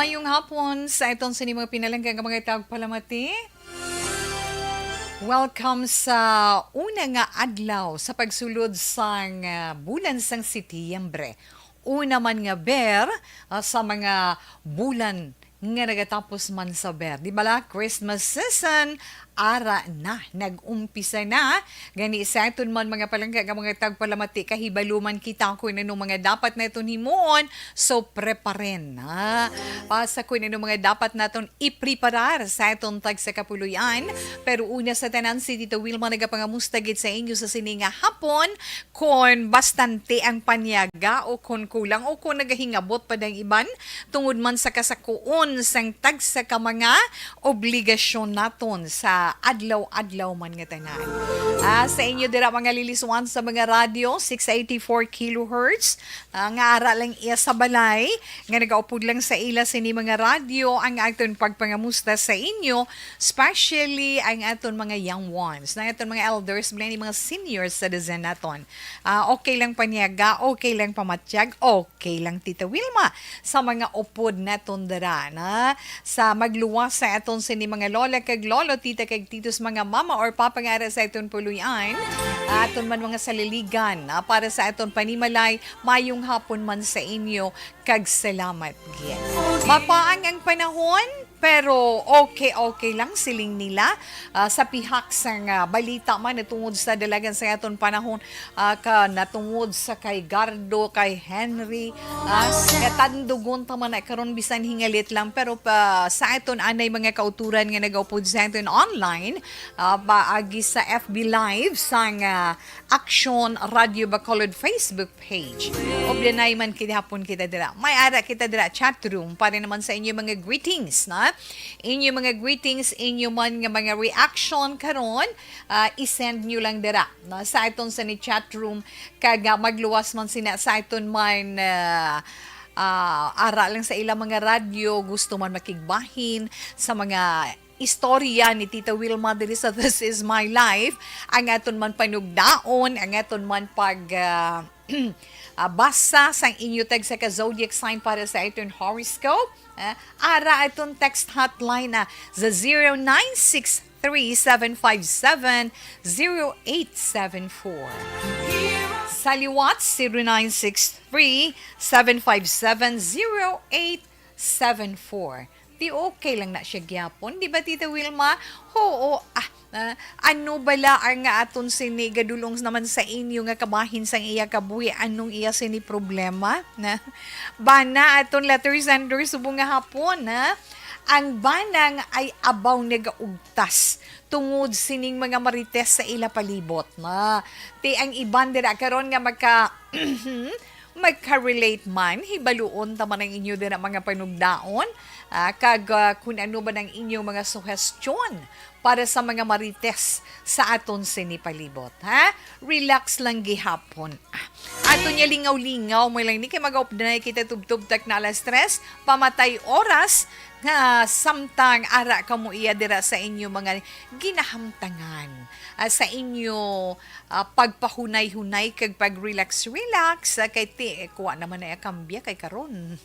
Mayong hapon sa itong sinimang pinalanggang mga tagpalamati. Welcome sa una nga adlaw sa pagsulod sang bulan sang Setyembre. Una man nga ber sa mga bulan nga nagatapos man sa ber. Di bala, Christmas season, ara na, nag-umpisa na. Gani sa aton man mga palangga, mga tagpalamati, kahibaluman kita ko na mga dapat na ito himuon. So, preparen na. Pasa ko na mga dapat naton ipreparar sa itong tag sa kapuluyan. Pero una sa tanan, si Tito Wilma nagapangamustagit sa inyo sa sininga hapon kung bastante ang panyaga o kung kulang o kung nagahingabot pa ng iban tungod man sa kasakuon sang tag sa ka mga obligasyon naton sa adlaw-adlaw man nga tanan. Sa inyo dira mga liliswan sa mga radyo 684 kHz nga ara lang iya sa balay nga nagaupod lang sa ila sini mga radyo ang aton pagpangamusta sa inyo, especially ang aton mga young ones, na aton mga elders, mga seniors citizen naton. Okay lang panyaga, okay lang pamatyag, okay lang Tita Wilma sa mga upod naton dira na sa magluwas sa aton sini mga lola kag lolo, tita kag titos, mga mama or papa nga sa aton puluyan, aton man mga saliligan para sa aton panimalay, mayong hapon man sa inyo kag salamat gid. Mapaang ang panahon pero okay lang siling nila sa pihak sa balita man natungod sa dalagan sa aton panahon natungod sa kay Gardo, kay Henry, tandugon ta man karon bisan hingalit lang pero sa aton anay mga kauturan nga nagaupod sa aton online paagi sa FB Live sang Action Radio Bacolod Facebook page. Obdanay man kinahapon kita dira. May ara kita dira chat room para naman sa inyo mga greetings na inyo mga greetings, inyo man nga mga reaction karon isend nyo lang dira no? Sa iton sa ni chat room kag magluwas man sina sa iton man ara lang sa ilang mga radyo, gusto man makigbahin sa mga istorya ni Tita Wilma diri sa This Is My Life, ang aton man panugdaon, ang aton man pag basa sang inyo tag sa ka-zodiac sign para sa iton horoscope. Ara itong text hotline na sa 0963-757-0874. Sa liwat, 0963-757-0874. Di okay lang na siya gyapon. Di ba, Tita Wilma? Oo, ano bala ang nga aton sini gadulong naman sa inyo nga kabahin sang iya kabuhi, anong iya sini problema na bana aton letter sender subong nga hapon na ang banang ay abaw nagaugtas tungod sining mga marites sa ila palibot na ti ang iban dira karon nga magka-relate man, hibaluon taman ang inyo din ang mga panugdaon, kag kung ano ba ng inyong mga suhestyon para sa mga marites sa aton sinipalibot. Relax lang gihapon. Ato niya lingaw-lingaw, may lang ni kay mag-updanay kita tub-tub-tak na alas stress, pamatay oras, nga samtang ara ka mo iya dira sa inyo mga ginahamtangan sa inyo pagpahunay-hunay kag pag-relax-relax kay kuha naman na kambya kay karon.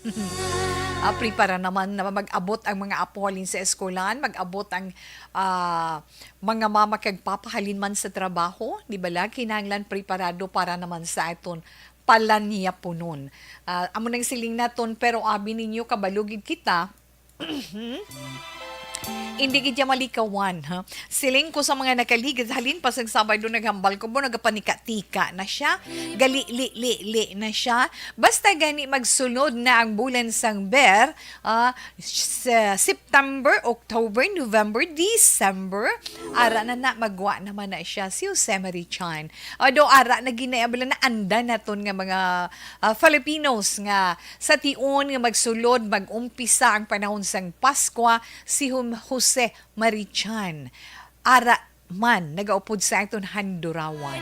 Prepara naman na mag-abot ang mga apolin sa eskwelahan, mag-abot ang mga mama kag papahalin man sa trabaho, di ba la kinahanglan preparado para naman sa aton palanya punon. Amo nang siling naton pero abi ninyo kabalugid kita. Hindi gidya malikawan ha. Siling ko sa mga nakaligid halin pa sa Sabado naghambal ko mo nagapanika-tika na siya, gali-li na siya. Basta gani magsunod na ang bulan sang ber, September, October, November, December, ara na magwa naman na siya si Jose Marichan. Do ara na ginayabala na anda naton nga mga Filipinos nga sa tion nga magsulod mag-umpisa ang panahon sang Pasko si Jose Marichan. Ara man, nagaupod sa aton handurawan.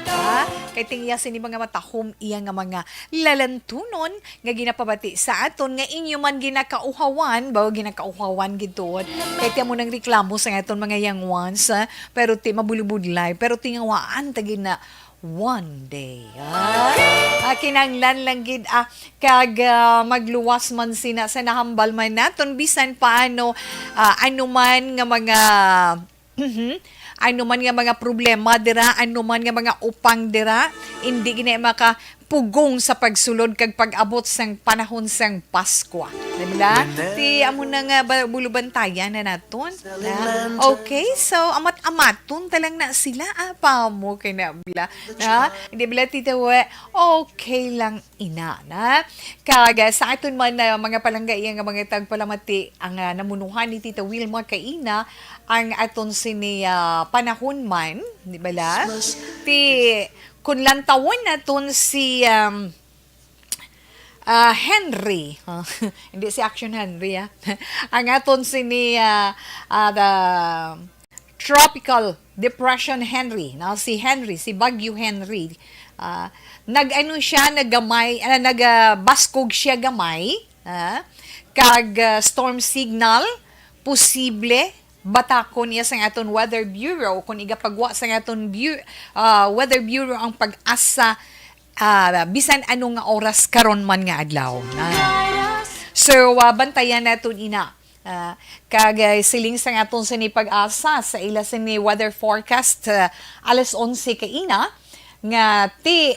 Kay tingyasin ni mga matahom iya nga mga lalantunon nga ginapabati sa aton nga inyo man ginakauhawan, bawa ginakauhawan gitod. Kay tiyan mo nang reklamo sa aton mga young ones, pero ti mabulubudlay, pero tingawaan tagi na one day. Kinanglan lang gid kag magluwas man sina sa nahambal man naton bisan paano ano man nga mga ano man nga mga problema dira, ano man nga mga upang dira, hindi gina makapugong sa pagsulod kag pag-abot sang panahon sang Pasko. Diba? Ti amo na nga bulubantayan na naton. Okay, so amat-amaton talang na sila pa mo kay na bla. Hindi bla titawa. Okay lang ina na. Kaga sa aton man na mga palanggay nga mga tagpalamati ang namunuhan ni Tita Wilma kay ina ang aton sini panahon man, di ba la? Ti kun lantawon naton si Henry, hindi si Action Henry, ang aton sini the Tropical Depression Henry, si Henry, si Bagyo Henry, nag-ano siya, nagbaskog siya gamay, kag storm signal, posible, batakon niya sa aton Weather Bureau, kung igapagwa sa aton Weather Bureau ang pag-asa bisan anong nga oras karon man nga adlaw. So, bantayan naton ina. Kag siling sa aton sa ni pag-asa sa ila sa ni weather forecast alas 11 ka ina nga ti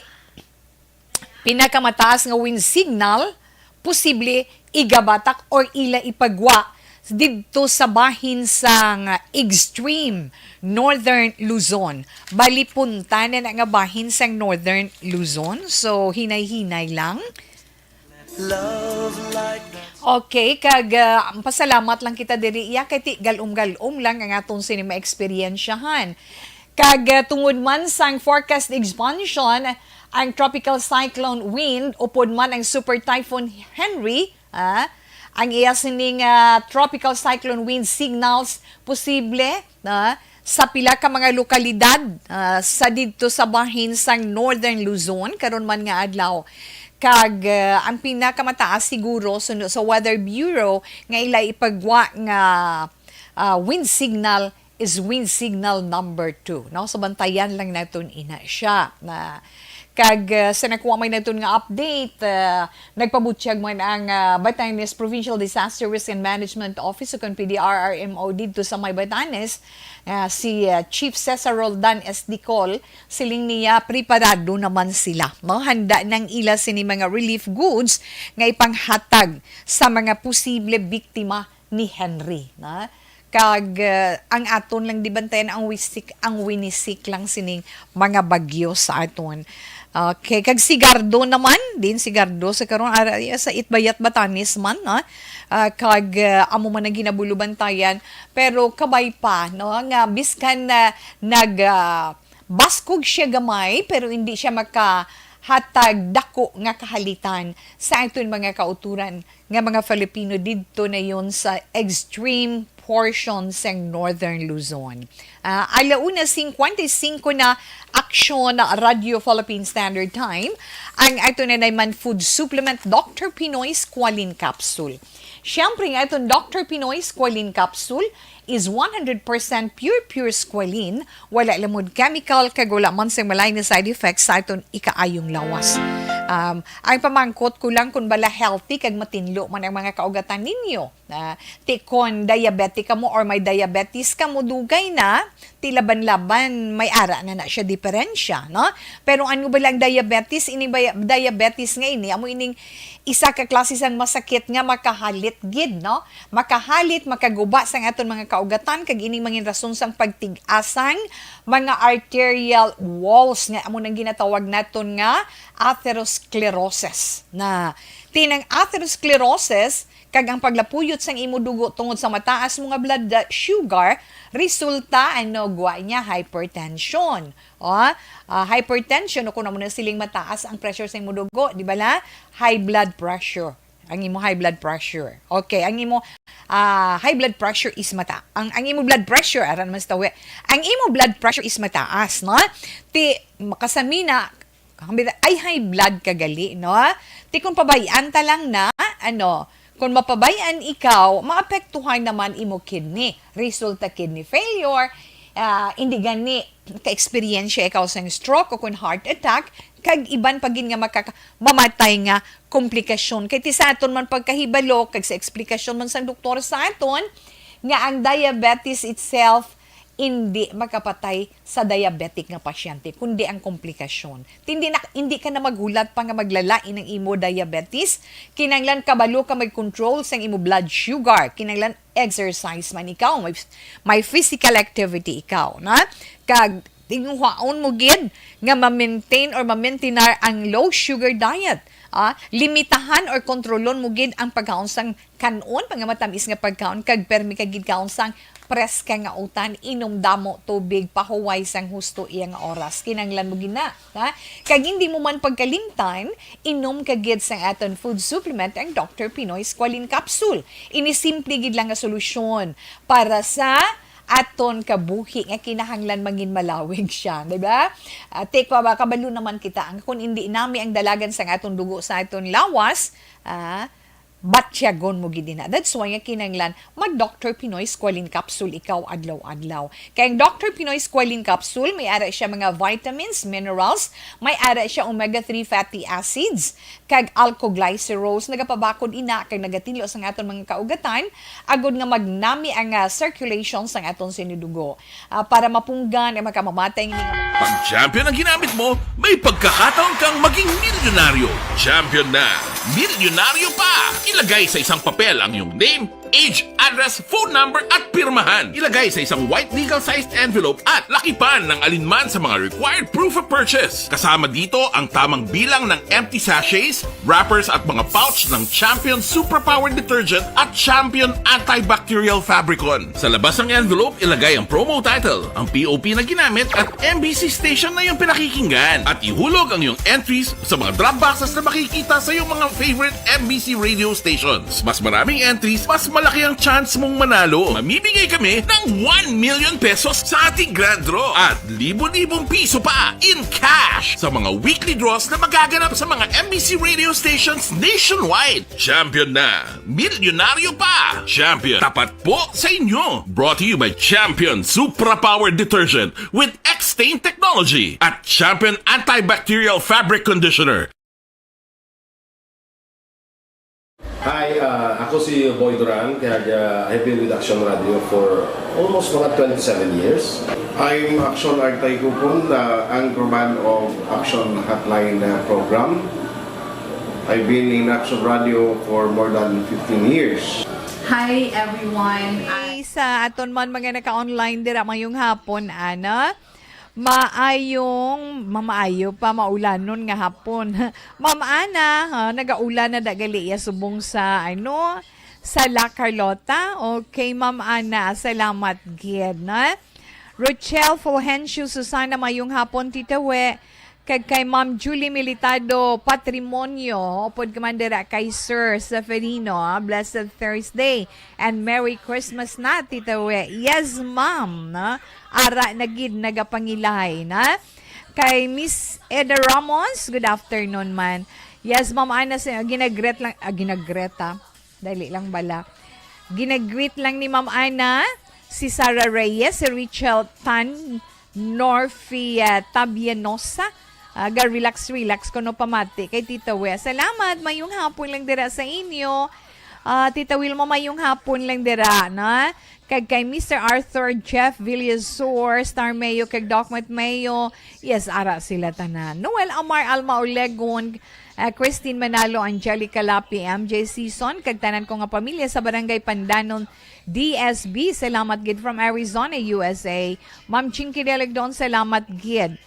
pinakamataas nga wind signal posible igabatak or ila ipagwa dito sa bahin sang extreme Northern Luzon. Bali punta na nga bahin sang Northern Luzon. So, hinay-hinay lang. Okay, kag pasalamat lang kita diri iya kay ti galum-galum lang ang aton sinima eksperyensyahan. Kag tungod man sang forecast expansion ang tropical cyclone wind upod man ang super typhoon Henry, ang iya sining tropical cyclone wind signals posible sa pila ka mga lokalidad sa didto sa bahin sang Northern Luzon karon man nga adlaw. Kag ang pinakamataas siguro sa Weather Bureau nga ila ipagwa nga wind signal is wind signal number 2. No? So bantayan lang naton ina siya na kag sa nakuha may naton nga update, nagpabutyag man ang Batanes Provincial Disaster Risk and Management Office o kung PDRRMO dito sa may Batanes, si Chief Cesar Roldan S. Dicol, siling niya preparado naman sila. No? Handa ng ila sini mga relief goods nga ipanghatag sa mga posible biktima ni Henry. Na? Kag ang aton lang dibantayan ang winisik lang sining mga bagyo sa aton. Okay, kag Sigardo naman, din Sigardo sa karon sa Itbayat Batanes man, kag amo man ang ginabulubantayan, pero kabay pa no nga biskan na baskog siya gamay pero hindi siya makahatag dako nga kahalitan sa aton mga kauturan nga mga Filipino didto na yon sa extreme portion sa Northern Luzon. Alauna 55 na aksyon na Radio Philippine Standard Time ang ito na naman food supplement Dr. Pinoy Squalene Capsule. Siyempre nga itong Dr. Pinoy Squalene Capsule is 100% pure squalene, wala lamod chemical, kag wala man sa malay na side effects sa itong ikaayong lawas. Ang pamangkot ko lang kung bala healthy kag matinlo man ang mga kaugatan ninyo. Kon diabetic ka mo or may diabetes ka mo, dugay na, ti laban-laban, may ara na siya diferensya. No? Pero ano ba lang diabetes? Ini diabetes nga ini, amo ining isa ka klase sang masakit nga makahalit gid, no? Makahalit, makaguba sang aton mga kaugatan kag ining mangin rason sang pagtig-asang mga arterial walls nga amo nang ginatawag naton nga atherosclerosis. Na tinang atherosclerosis kag ang paglapuyot sang imo dugo tungod sa mataas mga blood sugar resulta ano gwa niya hypertension. Hypertension o kuno mo na siling mataas ang pressure sa imo dugo, di ba la? High blood pressure. Ang imo high blood pressure. Okay, ang imo high blood pressure is ang imo blood pressure aran mas tawi. Ang imo blood pressure is mataas, no? Ti makasamina ay high blood kagali, no? Ti kung pabayaan ta lang na kung mapabayaan ikaw, maapektuhan naman imo kidney. Resulta kidney failure, hindi gani ka-experiensya ikaw sa stroke o kung heart attack, kag iban pagin nga mamatay nga komplikasyon. Kay ti sa aton man pagkahibalo, kag sa eksplikasyon man sa doktor sa aton, nga ang diabetes itself hindi makapatay sa diabetic nga pasyente, kundi ang komplikasyon. Hindi ka na magulat pa nga maglalain ng imo diabetes, kinanglan kabalo ka mag-control sa imo blood sugar, kinanglan exercise man ikaw, may physical activity ikaw, na? Kag tinguhaon mo gid nga ma-maintain or ma-maintainar ang low sugar diet. Limitahan or kontrolon mo gid ang pagkaon sang kanon, pang matamis nga pagkaon, kag permi kag gid kaon sang preska nga utan, inom damo tubig, pahuway sang husto iyang oras, kinanglan mo gina. Kag hindi mo man pagkalimtan, inom kag gid sang aton food supplement ang Dr. Pinoy Squalene Capsule. Ini simple gid lang nga solusyon para sa aton kabuhi nga kinahanglan mangin malawig siya, di ba? Tekwa ba kabalo naman kita ang kung hindi nami ang dalagan sa aton dugo sa aton lawas, batsyagon mo gid na. That's why nga kinanglan mag Dr. Pinoy Squalene Capsule ikaw adlaw-adlaw. Kay ang Dr. Pinoy Squalene Capsule may ara siya mga vitamins, minerals, may ara siya omega-3 fatty acids, kag alkoglycerose nagapabakod ina kag nagatinlo sa aton mga kaugatan agud nga magnami ang circulation sa aton sinudugo para mapunggan ang makamamatay nga Pag champion ang ginamit mo, may pagkakataon kang maging milyonaryo. Champion na! Milyonaryo pa! Ilagay sa isang papel ang iyong name, age, address, phone number at pirmahan. Ilagay sa isang white legal-sized envelope at lakipan ng alinman sa mga required proof of purchase. Kasama dito ang tamang bilang ng empty sachets, wrappers at mga pouch ng Champion Superpower Detergent at Champion Antibacterial Fabricon. Sa labas ng envelope, ilagay ang promo title, ang POP na ginamit at MBC station na iyong pinakikinggan. At ihulog ang iyong entries sa mga drop boxes na makikita sa iyong mga favorite MBC radio stations. Mas maraming entries, mas malaki ang chance mong manalo. Mamimigay kami ng 1 million pesos sa ating grand draw at libo-libong piso pa in cash sa mga weekly draws na magaganap sa mga MBC radio stations nationwide. Champion na! Milyonaryo pa! Champion, tapat po sa inyo! Brought to you by Champion Supra Power Detergent with X-Stain Technology at Champion Antibacterial Fabric Conditioner. Hi, ako si Boy Duran, kaya I've been with Action Radio for almost mga 27 years. I'm Action Artay Kupon, the anchorman of Action Hotline program. I've been in Action Radio for more than 15 years. Hi everyone. Sa aton man mga naka-online dira mayong hapon, ana. Maayo pa maulanon nga hapon. Ma'am Ana, nagaulan na dagali subong sa sa La Carlota. Okay, Ma'am Ana, salamat gid na. Rochelle Fulgencio Susana mayong hapon titawe. Kay Ma'am Julie Militado Patrimonio, pod kamandera kay Sir Seferino, Blessed Thursday and Merry Christmas na titawe. Yes, Ma'am, na ara nagid nagapangilay na. Kay Miss Eda Ramos, good afternoon man. Yes, Ma'am Ana, ginagret lang, ginagreta, dali lang bala. Ginagreet lang ni Ma'am Ana si Sarah Reyes, si Richel Tan Norfia Tabianosa. Relax ko no pamati kay Tita We. Salamat, mayong hapon lang dira sa inyo. Tita Will mo mayong hapon lang dira, na? Kay Mr. Arthur Jeff Villasor, Star Mayo, kay Doc Mayo. Yes, ara sila tanan. Noel Amar Alma Olegon, Christine Manalo, Angelica Lapi, MJ Season, kag tanan ko nga pamilya sa Barangay Pandanon, DSB. Salamat gid from Arizona, USA. Ma'am Chinky Delegdon, salamat gid.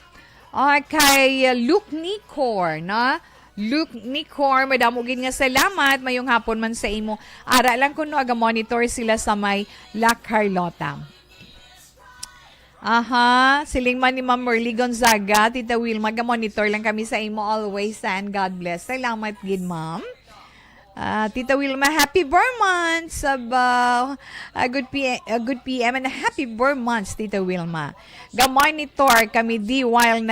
Kay Luke Nicor, na? Luke Nicor, madamo gid nga salamat. Mayong hapon man sa imo. Ara lang kuno aga monitor sila sa may La Carlota. Siling man ni Ma'am Merly Gonzaga, Tita Will, mag-monitor lang kami sa imo always and God bless. Salamat gid, Ma'am. Tita Wilma, happy birth months of a good PM and a happy birth months, Tita Wilma. Ga-monitor kami di while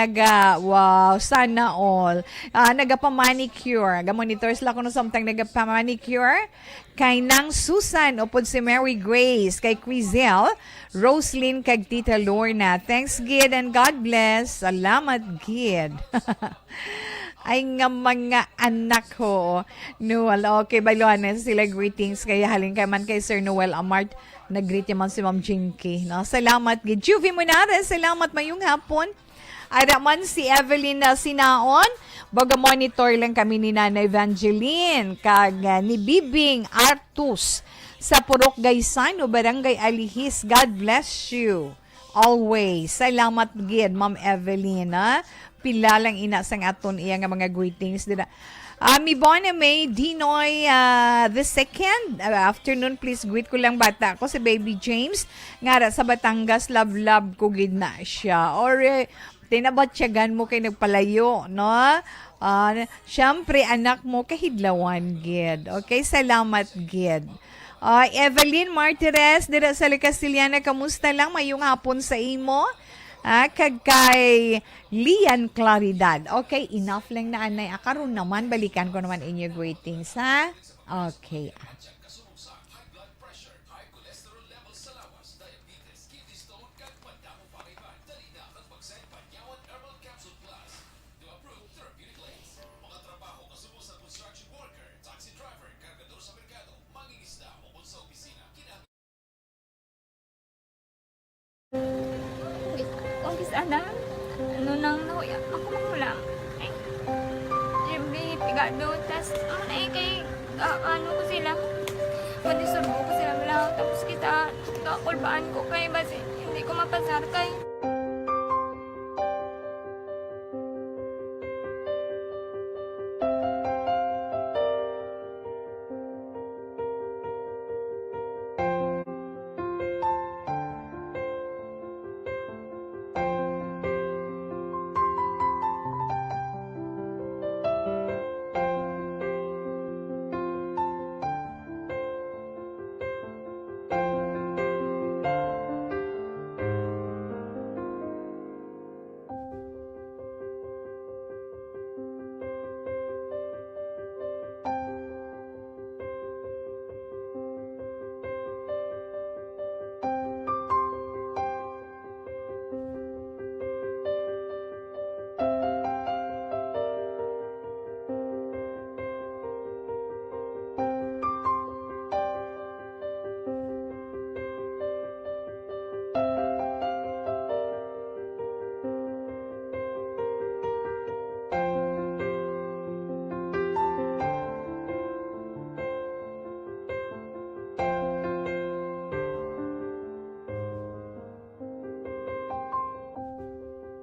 wow, sana all. Nagapa-manicure. Ga-monitor sila kung samtang nagapa-manicure. Kay Nang Susan, upod si Mary Grace, kay Quizel, Roslyn, kag Tita Lorna. Thanks, Gid, and God bless. Salamat, Gid. Ay nga mga anak ko. Noel, okay, baluan sila greetings. Kaya halin kay man kay Sir Noel Amart. Nag-greet naman si Ma'am Jinky. No? Salamat, Gid. Juvie Munares, salamat mayong hapon. Araman si Evelyn na Sinaon. Baga monitor lang kami ni Nana Evangeline. Kag ni Bibing Artus sa Purok Gaysano, Barangay Alihis. God bless you. Always. Salamat, Gid, Ma'am Evelyn. Ha? Pila lang inasang aton iya nga mga greetings dira. Mi Bona May Dinoy the second afternoon, please greet ko lang bata ko si Baby James nga sa Batangas, love ko gid na siya, or tinabatyagan mo kay nagpalayo, no? Syempre anak mo kahidlawan, gid. Okay, salamat, gid. Evelyn Martires dira sa Castillana, kamusta lang mayong hapon sa imo? Kag kay Lian Claridad. Okay, enough lang na anay. Karon naman, balikan ko naman inyo greetings, ha? Okay. Ana, ano nang nahuya ako magulang. Ay, siyempre, pigado, tas, kay, ano ko sila, padisurbo ko sila malang, tapos kita, kakulbaan ko kay, basi, hindi ko mapasar kay.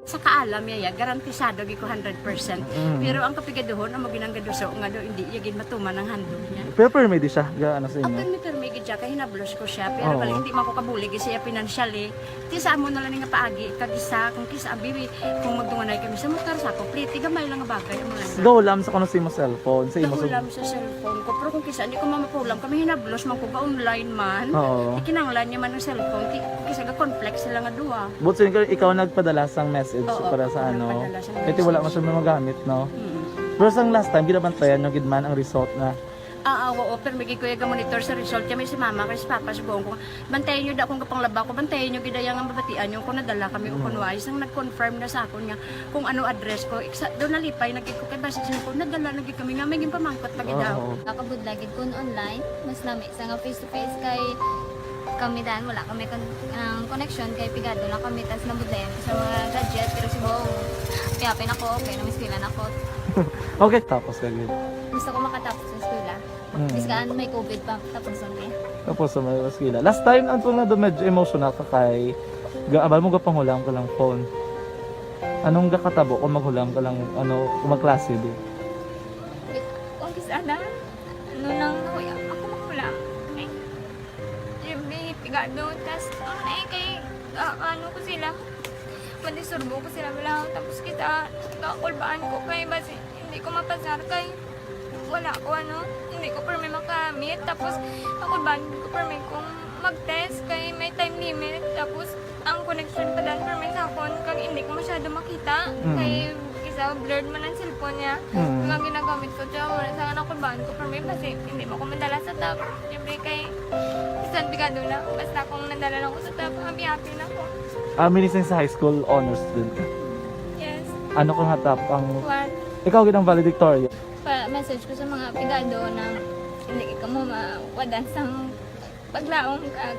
Sa kaalam yaya, garantisado gi ko 100%. Pero ang kapigaduhon, ang maginanggaduso, nga do, hindi yagin matuman ang handog niya. Pero permedi siya, ano sa Ang inyo? permigid siya, kaya hinablos ko siya. Pero Oo. bali, hindi man ko kabulig siya financially. Tisa mo na lang nga paagi, kagisa, kung kisa, bibi, kung magdunganay kami sa motor sa ko, pliti, gamay lang nga bagay. Mo lang. Gawlam sa kuno sa imo cellphone, sa imo Nagulam sa cellphone ko. Pero kung kisa, hindi ko mamapulam. Kami hinablos man ko ba online man. Oo. Ikinanglan niya man ang cellphone. Kisa ga complex sila nga duwa. But so, ikaw nagpadala sang message Oo, para sa ako ano. nagpadala sang Ito wala message. man siya magamit, no? Mm. Pero sang last time, ginabantayan nyo gidman ang result na. Oo, pero may kuya ga monitor sa result kami si mama kasi papa sa buong ko. Bantayan niyo da akong kapanglaba ko, bantayan niyo gidayang ang babatian yung kung nadala kami o kunway. Isang nag-confirm na sa akon nga kung ano address ko. Doon nalipay, nagkiko kay basit ko, nadala lagi kami nga, may pamangkot lagi daw. Oo. Nakabudlagid ko online, mas nami sa nga face to face kay kami dahil wala kami connection kay pigado lang kami tas nabudlayan ko sa mga gadget pero si Bong piyapin ako okay na miskilan ako Okay, tapos kagid. gusto ko makatapos sa eskwela biskaan may COVID pa tapos okay Tapos sa may skila. Last time, ang na do medyo emotional ka kay abal mo gapanghulam ka lang phone. Anong gakatabo kung maghulam ka lang, ano, kung magklase di? kung kisana ano nang nahuya ako makulang ay siyempre pigado tas kay ano ko sila madisurbo ko sila malang tapos kita kakulbaan ko kay basi hindi ko mapasar kay wala ko ano hindi ko pa may makamit. Tapos ako ban ko pa may kung mag-test kay may time limit. Tapos ang connection pa dan pa may sa phone kag hindi ko masyado makita. Kay isa blurred man ang cellphone niya. Kaya ginagamit ko siya. Sa anak ko ban ko pa may kasi hindi mo ko madala sa top. Siyempre kay isang bigado na. Basta kung nadala lang ko sa top, happy na ako. Minisan sa high school honor student ka. Yes. Ano kang hatap ang... One. Ikaw ginang valedictorian. Message ko sa mga pigado na hindi ka mo mawadan sa paglaong kag.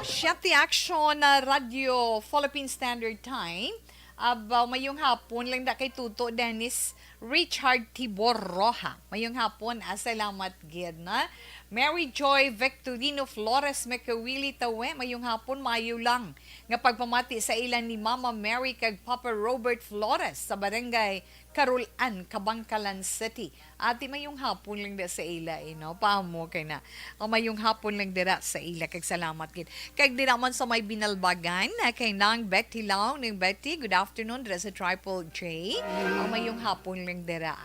Siyempre action na Radio Philippine Standard Time. Abaw mayong hapon lang da kay Tuto Dennis Richard Tibor Roja. Mayong hapon, salamat gid na. Mary Joy Victorino Flores Mekawili Tawe, mayong hapon mayo lang nga pagpamati sa ilan ni Mama Mary kag Papa Robert Flores sa barangay Carulan, Kabangkalan City. Ati mayong hapon lang da sa ila, no? Paamo kay na. O mayong hapon lang dira sa ila kag salamat gid. Kag di naman sa may binalbagan na kay nang Betty Lau, ning Betty, good afternoon dira sa Triple J. O mayong hapon lang dira.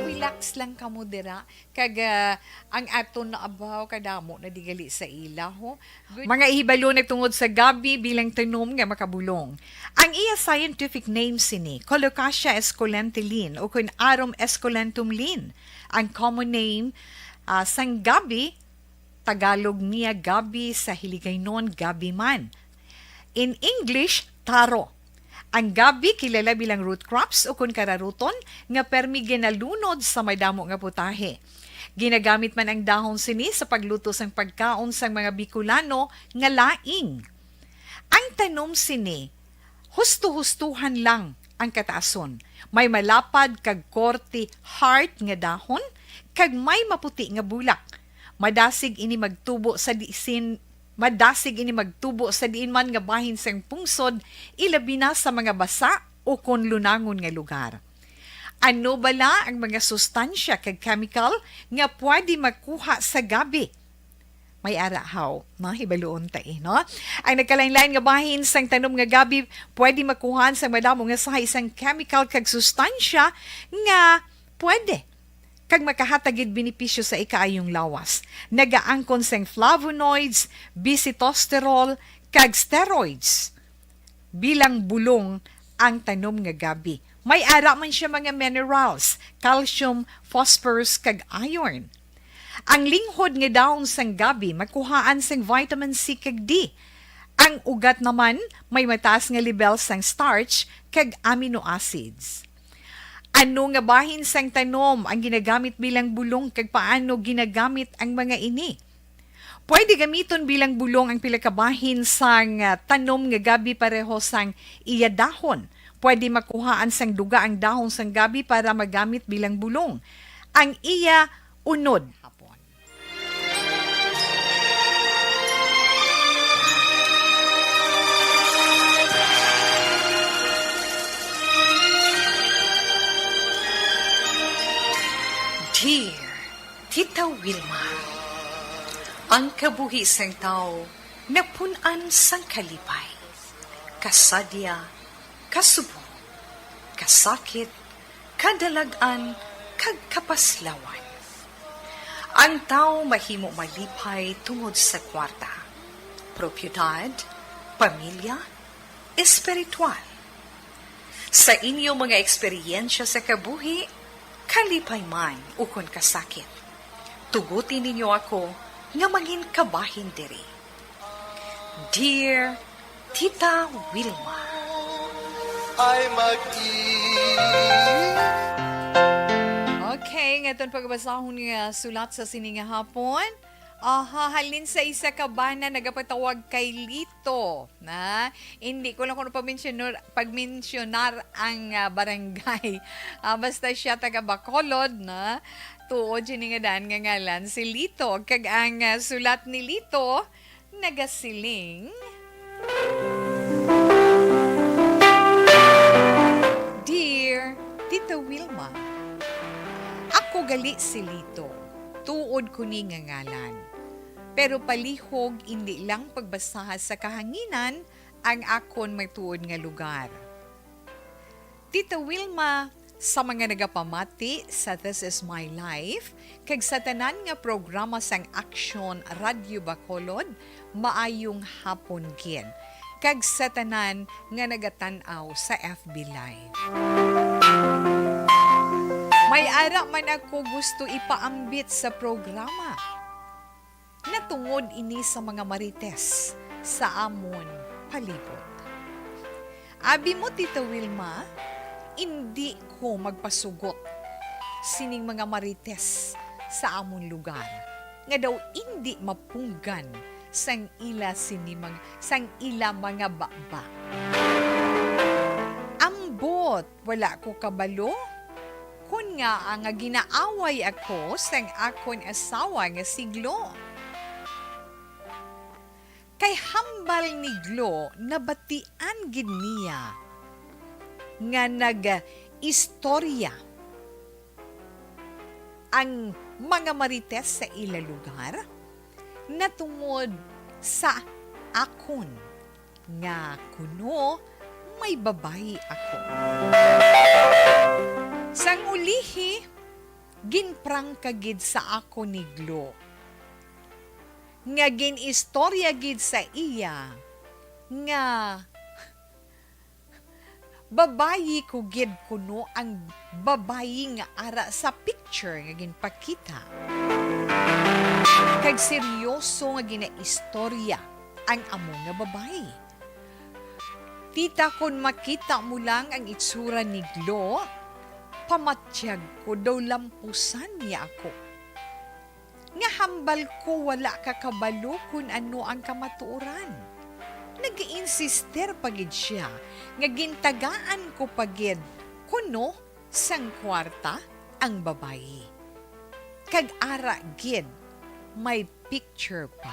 Relax lang kamo dira kag ang aton na abaw kadamo na digali sa ila ho. Mga ihibalo nagtungod sa gabi bilang tanom nga makabulong. Ang iya scientific name sini Colocasia esculentilin o kun Arum esculentum lin. Ang common name sang gabi Tagalog niya gabi, sa Hiligaynon gabi man. In English, taro. Ang gabi kilala bilang root crops o kun kararuton nga permi ginalunod sa may damo nga putahe. Ginagamit man ang dahon sini sa pagluto sang pagkaon sang mga Bicolano nga laing. Ang tanom sini, husto-hustuhan lang ang kataason. May malapad kag korte heart nga dahon kag may maputi nga bulak. Madasig ini magtubo sa diin man nga bahin sang pungsod, ilabi na sa mga basa o kon lunangon nga lugar. Ano bala ang mga sustansya kag chemical nga pwede makuha sa gabi? May arahaw, mahibaluon tayo, no? Ang nagkalain-lain nga bahin sang tanom nga gabi, pwede makuhan sa madamo nga sa isang chemical kag sustansya nga pwede kag makahatagid benepisyo sa ikaayong lawas. Nagaangkon sang flavonoids, bisitosterol, kag steroids. Bilang bulong ang tanom nga gabi. May ara man siya mga minerals, calcium, phosphorus, kag iron. Ang linghod nga dahon sang gabi makuhaan sang vitamin C kag D. Ang ugat naman may mataas nga level sang starch kag amino acids. Ano nga bahin sang tanom ang ginagamit bilang bulong kag paano ginagamit ang mga ini? Pwede gamiton bilang bulong ang pila ka bahin sang tanom nga gabi pareho sang iya dahon. Pwede makuhaan sang duga ang dahon sang gabi para magamit bilang bulong. Ang iya unod. Dear Tita Wilma, ang kabuhi sang tao napunan sang kalipay, kasadya, kasubo, kasakit, kadalagan, kag kapaslawan. Ang tao mahimo malipay tungod sa kwarta, propiedad, pamilya, espiritual. Sa inyo mga eksperyensya sa kabuhi, kalipay man ukon kasakit. Tugutin ninyo ako nga mangin kabahin diri. Dear Tita Wilma, ay Okay, ngayon pagbasahon nga sulat sa sininga hapon. Halin sa isa ka ba na nagapatawag kay Lito na hindi ko lang kung pagmensyonar ang barangay. Basta siya taga Bacolod na tuod siya nga daan nga ngalan si Lito. Kag ang sulat ni Lito nagasiling. Dear Tita Wilma, ako gali si Lito. Tuod ko ni nga ngalan. Pero palihog hindi lang pagbasaha sa kahanginan ang akon may tuod nga lugar. Tita Wilma, sa mga nagapamati sa This Is My Life, kag sa tanan nga programa sang Action Radio Bacolod, maayong hapon gid. Kag sa tanan nga nagatanaw sa FB Live. May ara man ako gusto ipaambit sa programa. Natungod ini sa mga marites sa amon palibot. Abi mo, Tita Wilma, hindi ko magpasugot sining mga marites sa amon lugar nga daw hindi mapunggan sang ila mga baba. Ambot, wala ko kabalo. Kun nga ang ginaaway ako sang akon asawa nga si Glo. Kay hambal ni Glo, nabatian gid niya nga nag-istorya ang mga marites sa ila lugar natungod sa akon nga kuno may babayi ako. Sang ulihi, ginprang kagid sa ako ni Glo. Nga ginistorya gid sa iya nga babayi ko gid kuno ang babayi nga ara sa picture nga ginpakita. Kag seryoso nga ginaistorya ang amo nga babayi. Tita, kun makita mo lang ang itsura ni Glo, pamatyag ko daw lampusan niya ako. Nga hambal ko wala kakabalo kung ano ang kamatuoran. Nag-insister pagid siya, nga gintagaan ko pagid kuno sang kwarta ang babayi. Kag ara gid, may picture pa.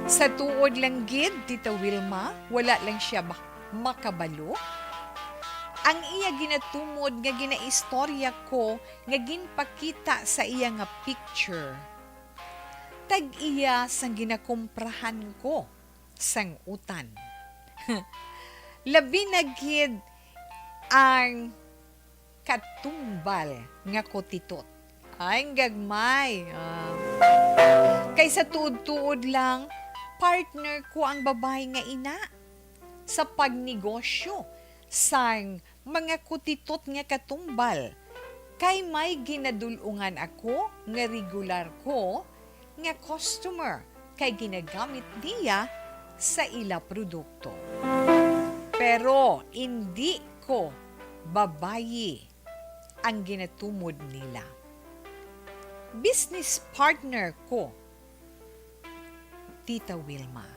Sa tuod lang gid, Tita Wilma, wala lang siya makabalo. Ang iya ginatumod nga ginaistorya ko nga ginpakita sa iya nga picture. Tag iya sang ginakomprahan ko sang utan. Labi na gid ang katumbal nga kotitot. Ay, gagmay. Kaysa tuod-tuod lang, partner ko ang babae nga ina sa pagnegosyo sang mga kutitot nga katumbal. Kay may ginadulungan ako nga regular ko nga customer kay ginagamit niya sa ila produkto. Pero hindi ko babayi ang ginatumod nila. Business partner ko, Tita Wilma.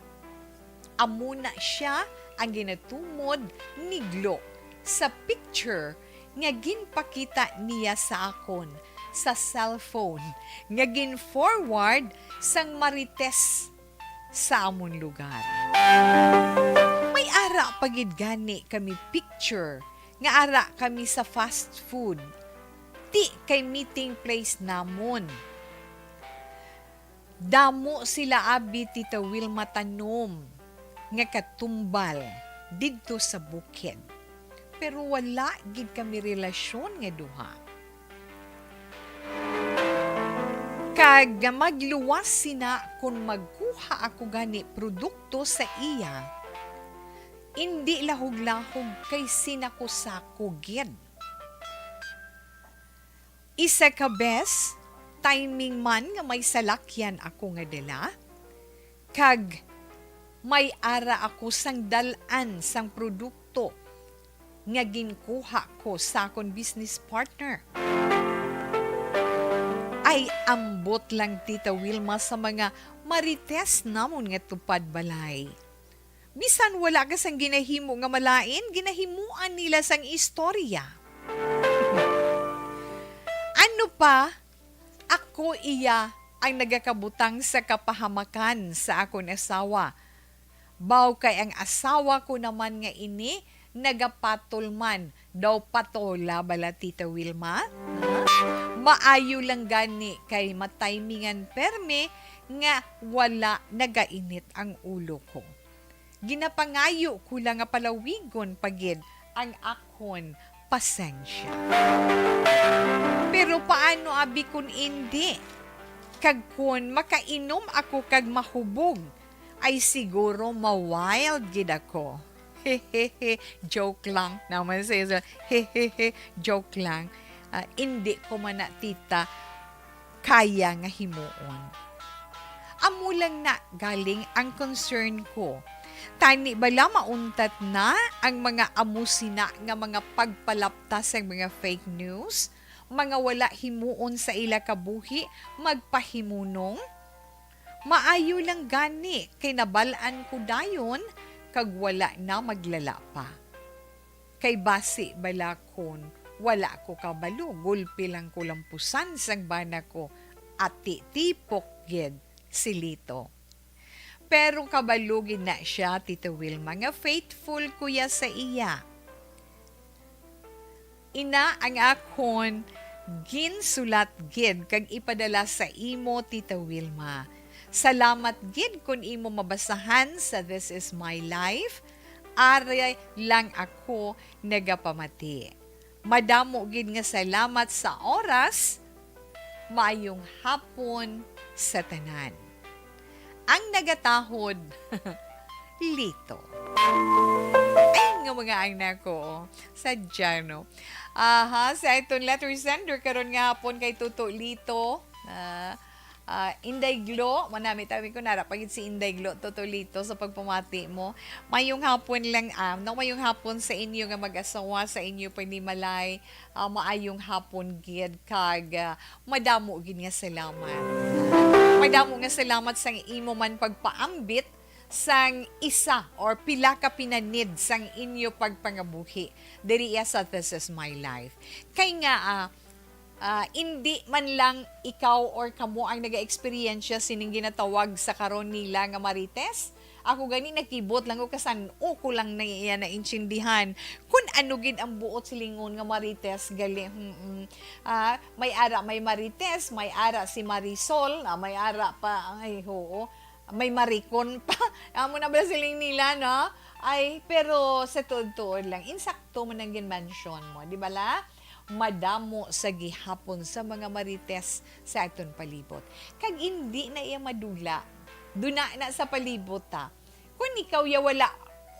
Amuna siya ang ginatumod ni Glo sa picture nga ginpakita niya sa akon sa cellphone nga gin-forward sang marites sa amon lugar. May ara pagid gani kami picture nga ara kami sa fast food. Ti kay meeting place namon. Damo sila abi, Tita Wilma, tanom nga katumbal didto sa bukid. Pero wala gid kami relasyon nga duha. Kag magluwas sina kung magkuha ako gani produkto sa iya, hindi lahog-lahog kay sinakusako gid. Isa ka bes, timing man nga may salakyan ako nga dala, kag may ara ako sang dalan sang produkto nga ginkuha ko sa akong business partner. Ay ambot lang, Tita Wilma, sa mga marites namon nga tupad balay. Bisan wala ka sang ginahimo nga malain, ginahimuan nila sang istorya. Ano pa, ako iya ang nagakabutang sa kapahamakan sa akong asawa. Baw kay ang asawa ko naman nga ini, nagapatulman daw patola bala, Tita Wilma. Maayo lang gani kay matimingan perme nga wala nagainit ang ulo ko. Ginapangayo ko lang nga palawigon pagid ang akon pasensya. Pero paano abi kun hindi? Kag kun makainom ako kag mahubog, ay siguro ma-wild gid ako. Hehehe, joke lang naman sa isa. Hehehe, joke lang. Hindi ko man na tita kaya nga himuon. Amo lang na galing ang concern ko. Tani bala mauntat na ang mga amusina nga mga pagpalaptas ang mga fake news, mga wala himuon sa ila kabuhi, magpahimunong? Maayo lang gani, kay nabalaan ko dayon, kag wala na maglala pa. Kay basi balakon, wala ko kabalo, gulpi lang ko lampusan sang bana ko, at titipok gid si Lito. Pero kabalugin na siya, Tito Wilma, nga faithful kuya sa iya. Ina ang akon ginsulat gid kag ipadala sa imo, Tita Wilma. Salamat gid kun imo mabasahan sa This Is My Life. Aray lang ako nagapamati. Madamo gid nga salamat sa oras. Maayong hapon sa tanan. Ang nagatahod, Lito. Ay, nga mga anak ko, sadya, no? Sa itong letter sender, karon nga hapon kay Tuto Lito, Inday Glo, manami tabi ko narapagid si Inday Glo, Tuto Lito, sa pagpamati mo. Mayong hapon lang, mayong hapon sa inyo nga mag-asawa, sa inyo panimalay, maayong hapon gid kag madamo gid nga salamat. Madamo nga salamat sang imo man pagpaambit sang isa or pila ka pinanid sang inyo pagpangabuhi. Diri sa This Is My Life. Kay nga, hindi man lang ikaw or kamo ang naga-experiensya sining ginatawag sa karon nila nga marites. Ako gani nakibot lang ko kasan ko lang na iya na intindihan kung ano gid ang buot silingon nga marites gali. May ara may marites, may ara si Marisol, may ara pa ay hoo. May marikon pa. Amo na ba siling nila no? Ay pero sa tuod-tuod lang insakto man ang ginmention mo, di ba la? Madamo sa gihapon sa mga marites sa aton palibot. Kag hindi na iya madula. Duna na sa palibot ta. Kung ikaw ya wala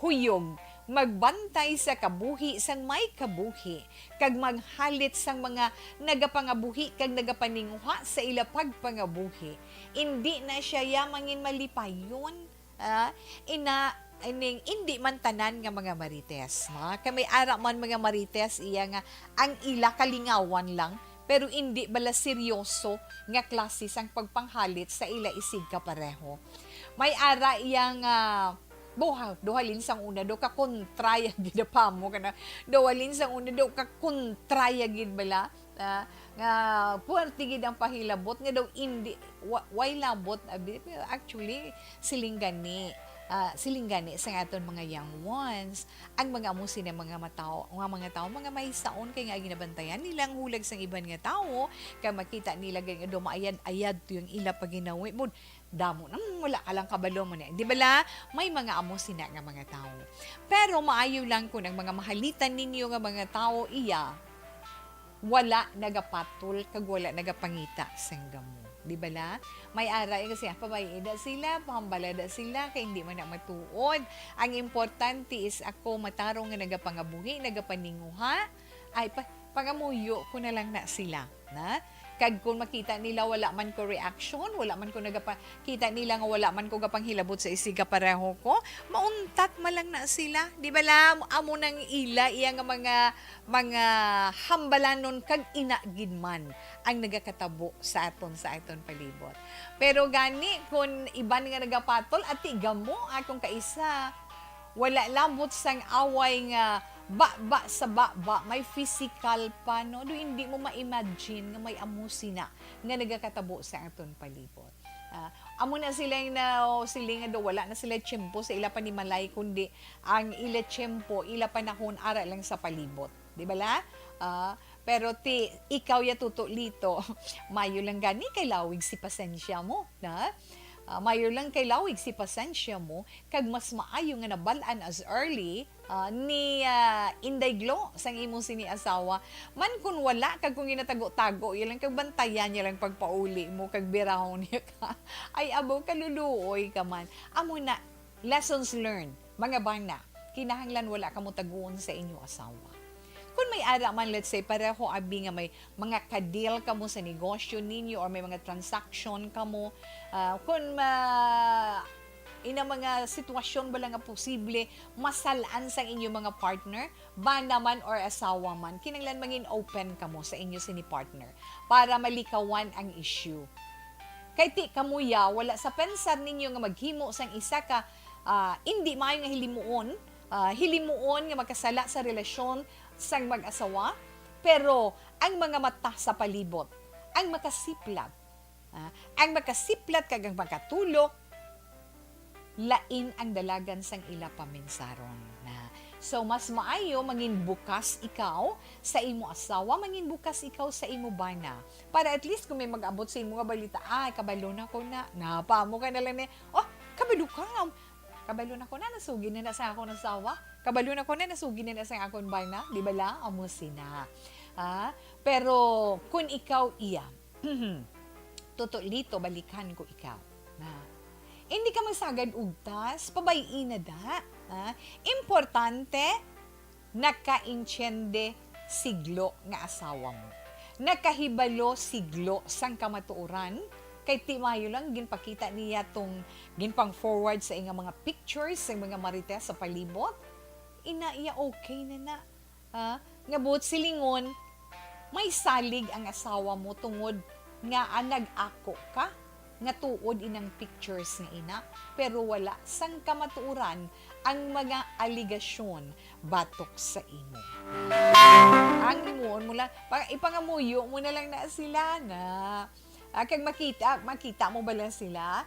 huyog, magbantay sa kabuhi sang may kabuhi, kag maghalit sang mga nagapangabuhi kag nagapaninguha sa ila pagpangabuhi. Hindi na siya yamangin malipayon. Hindi man tanan nga mga marites. Kami ara man mga marites iya nga ang ila kalingawan lang, pero hindi bala seryoso nga klase sang pagpanghalit sa ila isig kapareho. May ara iyang duhalin sang una do ka kontraya gid pa mo kana duhalin sang una do ka kontraya gid bala nga puwerte gid ang pahilabot nga daw hindi why labot actually silinggani sa aton mga young ones, ang mga amusin ng mga tao, mga maisaon kay nga ginabantayan nilang hulag sang iban nga tao, kay makita nila nga dumaayad-ayad yung ila paginawi mo, damo nang wala ka lang kabalo mo na. Di ba la? May mga amusin na nga mga tao. Pero maayo lang kung ang mga mahalitan ninyo nga mga tao iya, wala nagapatol kag wala nagapangita sang gamo. Di ba la? May aray kasi pabayida sila, pahambalada sila, kaya hindi man na matuod. Ang importante is ako matarong nga nagapangabuhi, nagapaninguha, ay pangamuyo ko na lang na sila. Na? Kag kung makita nila wala man ko reaction, wala man ko kita nila nga wala man ko gapanghilabot sa isiga pareho ko, mauntat malang na sila. Di ba la? Amo nang ila iya nga mga hambalanon kag inagid man ang nagakatabo sa aton palibot. Pero gani kung iban nga nagapatol at igamo akong kaisa, wala lambot sang away nga sa may physical pa, no? Do hindi mo ma-imagine nga may amusina nga nagakatabo sa aton palibot. Amo na sila nga do wala na sila tiyempo sa ila panimalay kundi ang ila tiyempo, ila panahon ara lang sa palibot. Di ba la? Pero ikaw ya Tuto Lito, mayo lang gani kay lawig si pasensya mo, na? mayor lang kay lawig si pasensya mo, kag mas maayo nga nabalaan as early ni Inday Glo sang imong sini asawa. Man kun wala kag kung ginatago-tago, yun lang kag bantayan niya lang pagpauli mo kag birahon niya ka. Ay abo kaluluoy ka man. Amo na lessons learned, mga bana. Kinahanglan wala ka mo taguon sa inyo asawa. Kung may ara man, let's say, pareho abi nga may mga kadil ka mo sa negosyo ninyo or may mga transaction ka mo, kung ina mga sitwasyon ba lang nga posible, masalaan sa inyo mga partner, ba naman or asawa man, kinanglan mangin open ka mo sa inyo sini partner para malikawan ang issue. Kay ti kamuya, wala sa pensar ninyo nga maghimo sang isa ka, hindi maayo nga hilimuon nga magkasala sa relasyon sang mag-asawa, pero ang mga mata sa palibot, ang makasiplat kag ang makatulok, lain ang dalagan sang ila paminsaron na. So mas maayo mangin bukas ikaw sa imo asawa, mangin bukas ikaw sa imo bana. Para at least kung may mag-abot sa imo nga balita, kabalo na ko na, napamo ka na lang kabalo ka, kabalo na ko na, nasugin na sa akong asawa. Kabalo na ko na, nasugin na sa akong bana. Di ba lang? Amo sina. Pero, kung ikaw iya, totoo balikan ko ikaw. Hindi ka magsagad ugtas, pabayin na da. Importante, naka-intyende siglo nga asawa mo. Nakahibalo siglo sang kamatuoran, kay timayo lang ginpakita niya tong ginpang forward sa inga mga pictures sa mga marites sa palibot, iya okay na. Nga buot silingon, may salig ang asawa mo tungod nga nag-ako ka, nga tuod inang pictures nga ina, pero wala sang kamatuoran ang mga aligasyon batok sa imo. Ang limon mo lang, ipangamuyo mo na lang na sila na. Kag makita mo ba lang sila,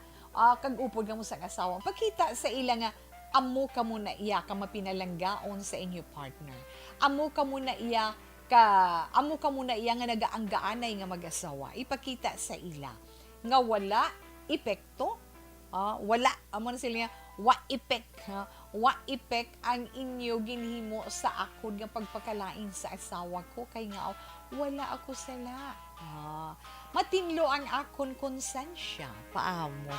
kag upod ka mo sa asawa, pagkita sa ila nga, amo ka muna iya ka mapinalanggaon sa inyo partner. Amo ka muna iya nga nagaanggaanay nga mag-asawa. Ipakita sa ila nga wala epekto, amo na sila nga, wa epek ang inyo ginhimo sa akon nga pagpakalain sa asawa ko kay nga wala ako sala. Matinlo ang akon konsensya. Paamo.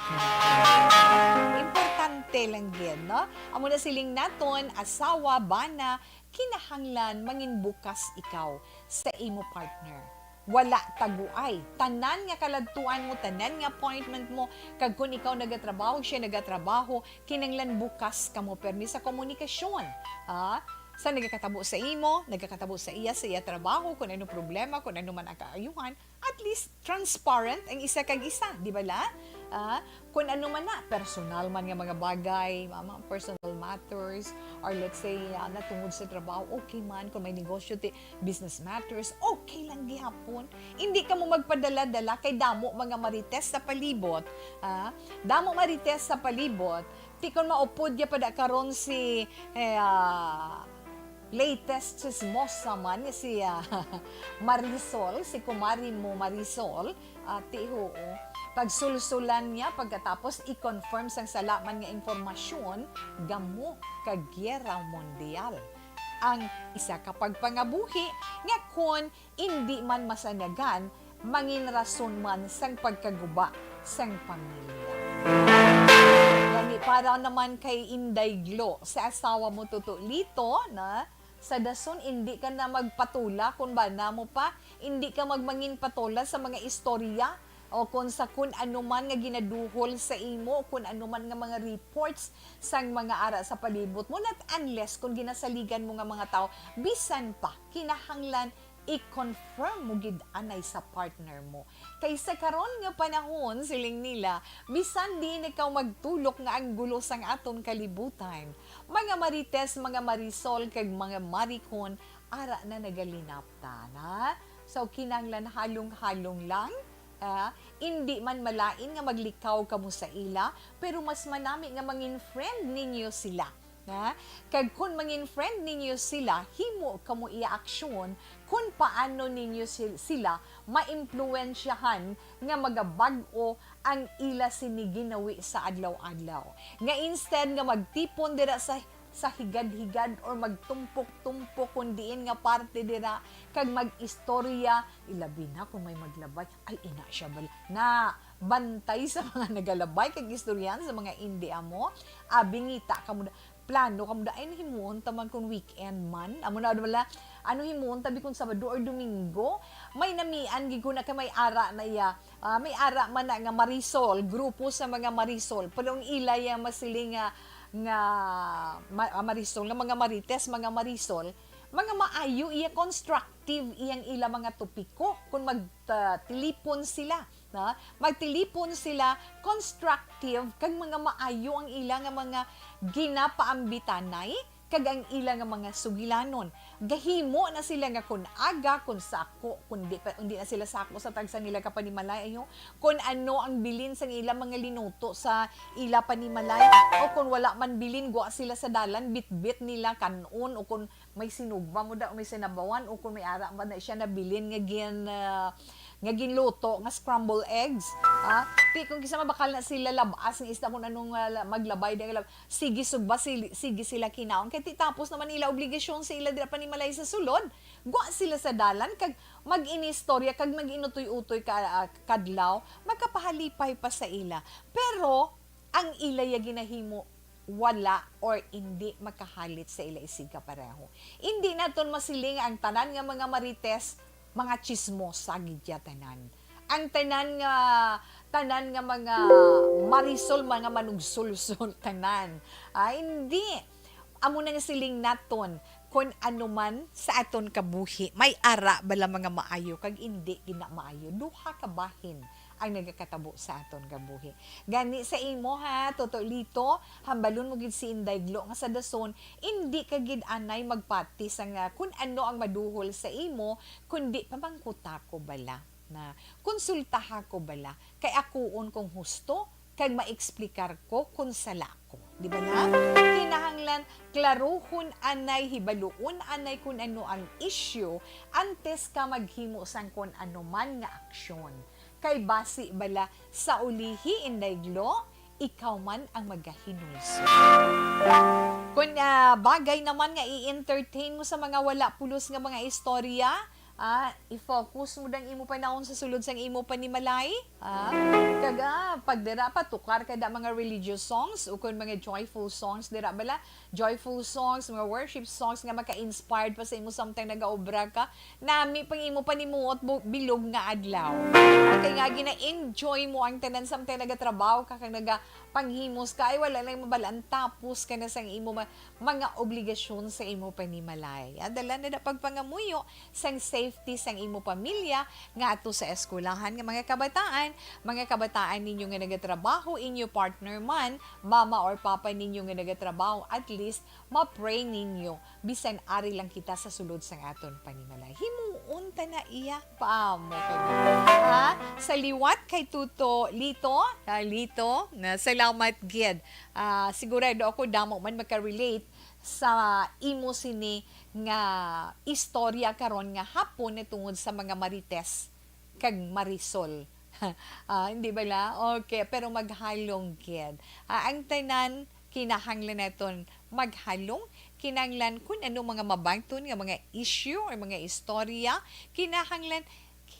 Importante lang din, no? Amo na siling naton, asawa, bana, kinahanglan mangin bukas ikaw sa imo partner. Wala taguay. Tanan nga kaladtuan mo, tanan nga appointment mo, kag kung ikaw nagatrabaho, siya nagatrabaho, kinanglan bukas ka mo permi sa komunikasyon. Sa nagkakatabo sa imo, nagkakatabo sa iya trabaho, kung ano problema, kung ano man ang kaayuhan, at least transparent ang isa kag isa, di ba la? Kung ano man na, personal man nga mga bagay, mga personal matters, or let's say, natungod sa trabaho, okay man, kung may negosyo, business matters, okay lang gihapon. Hindi ka mo magpadala-dala kay damo mga marites sa palibot. Damo marites sa palibot, ti kon maupod ya pada karon si latest chismosa man si Marisol, si kumari mo Marisol, tiho, pagsulsulan niya pagkatapos i-confirm sang salaman nga informasyon, gamo kag gyera mondial. Ang isa kapag pangabuhi nga kon hindi man masanagan, mangin rason man sang pagkaguba sang pamilya. Para naman kay Inday Glo, sa asawa mo tutulito na sa dason hindi ka na magpatula kung ba na mo pa, hindi ka magmangin patula sa mga istorya o kung ano man nga ginaduhol sa imo, kung ano man nga mga reports sang mga ara sa palibot mo, not unless kung ginasaligan mo nga mga tao, bisan pa kinahanglan i-confirm mo gid anay sa partner mo. Kaysa karon nga panahon siling nila, bisan din ikaw magtulok nga ang gulo sang aton kalibutan. Mga marites, mga marisol kag mga marikon ara na nagalinapta na. So kinahanglan halong-halong lang. Hindi man malain nga maglikaw kamo sa ila, pero mas manami nga mangin friend ninyo sila. Kag kung mangin friend ninyo sila, himo kamo i-aksyon kung paano ninyo sila maimpluwensyahan nga magabag-o ang ila siniginawi sa adlaw-adlaw. Nga instead nga magtipon dira sa higad-higad or magtumpok-tumpok kundiin nga parte dira kag mag-istorya, ilabi na kung may maglabay, ay ina siya bala na bantay sa mga nagalabay kag istoryan sa mga India mo, bingita kamo plano kamo ay himuon taman kung weekend man amo na wala ano himuon tabi kung Sabado or Domingo may namian gid ko na kay may ara na iya may ara man na nga Marisol grupo sa mga Marisol pero ang ilay ang masiling nga Marisol nga mga Marites mga Marisol mga maayo iya constructive iyang ila mga topiko kung magtilipon sila na magtilipon sila constructive kag mga maayo ang ila nga mga ginapaambitanay kag ang ila nga mga sugilanon gahimo na sila nga kun aga kun sako kun di na sila sako sa tagsa nila kapanimalay ayo kun ano ang bilin sa ila mga linuto sa ila panimalay o kun wala man bilin go sila sa dalan bitbit nila kanon o kun may sinugba mo da o may sinabawan o kun may ara man na siya na bilin nga ginluto nga scramble eggs ti kung kisa mabakal na sila labas ng isda kung anong maglabay dahil sige sugba sige sila kinaon kay ti tapos naman nila obligasyon sa ila dira panimalay sa sulod gwa sila sa dalan kag mag-inistorya kag mag-inutoy-utoy kadlaw magkapahalipay pa sa ila pero ang ila ya ginahimo wala or hindi makahalit sa ila isiga pareho hindi naton masiling ang tanan nga mga Marites mga chismos sa gidya tanan. Ang tanan nga mga Marisol, mga manugsulsol tanan. Hindi. Amo na nga siling naton kung ano man sa aton kabuhi. May ara bala mga maayo kag hindi gina maayo. Duha ka bahin ang nagakatabo sa aton kabuhi. Gani sa imo totolito, hambalon mo gid si Inday Glo nga sa dason, hindi ka gid anay magpati sa nga kun ano ang maduhol sa imo, kundi pamangkuta ko bala na konsultaha ko bala kay akuon kung husto kag maeksplikar ko kung sala ko. Di ba na? Kinahanglan klaruhon anay hibaluon anay kung ano ang issue antes ka maghimo sang kung ano man nga aksyon. Kay basi bala sa ulihi Inday Glo, ikaw man ang magahinulso. Kung bagay naman nga i-entertain mo sa mga wala pulos nga mga istorya, i-focus mo dang imo panahon sa sulod sang imo panimalay. Kaga pagdira pa tukar kada mga religious songs o kun mga joyful songs dira bala joyful songs mga worship songs nga maka-inspired pa sa imo samtang nagaobra ka nami pang imo panimuot bilog nga adlaw. Kay nga gina-enjoy mo ang tanan samtang nagatrabaho ka kag panghimos ka ay wala lang mabalaan tapos ka na sang imo mga obligasyon sa imo panimalay. Adala na pagpangamuyo sang safety sang imo pamilya nga ato sa eskwelahan nga mga kabataan ninyo nga nagatrabaho inyo partner man mama or papa ninyo nga nagatrabaho at least ma-pray ninyo bisan ari lang kita sa sulod sang aton panimalay himuon ta na iya paamo sa liwat kay Tuto Lito na salamat gid sigurado ako damo man maka-relate sa imo sini nga istorya karon nga hapon na tungod sa mga Marites kag Marisol. Hindi ba la? Okay, pero maghalong gid. Ang tanan kinahanglan naton maghalong kinahanglan kun ano mga mabangton nga mga issue or mga istorya kinahanglan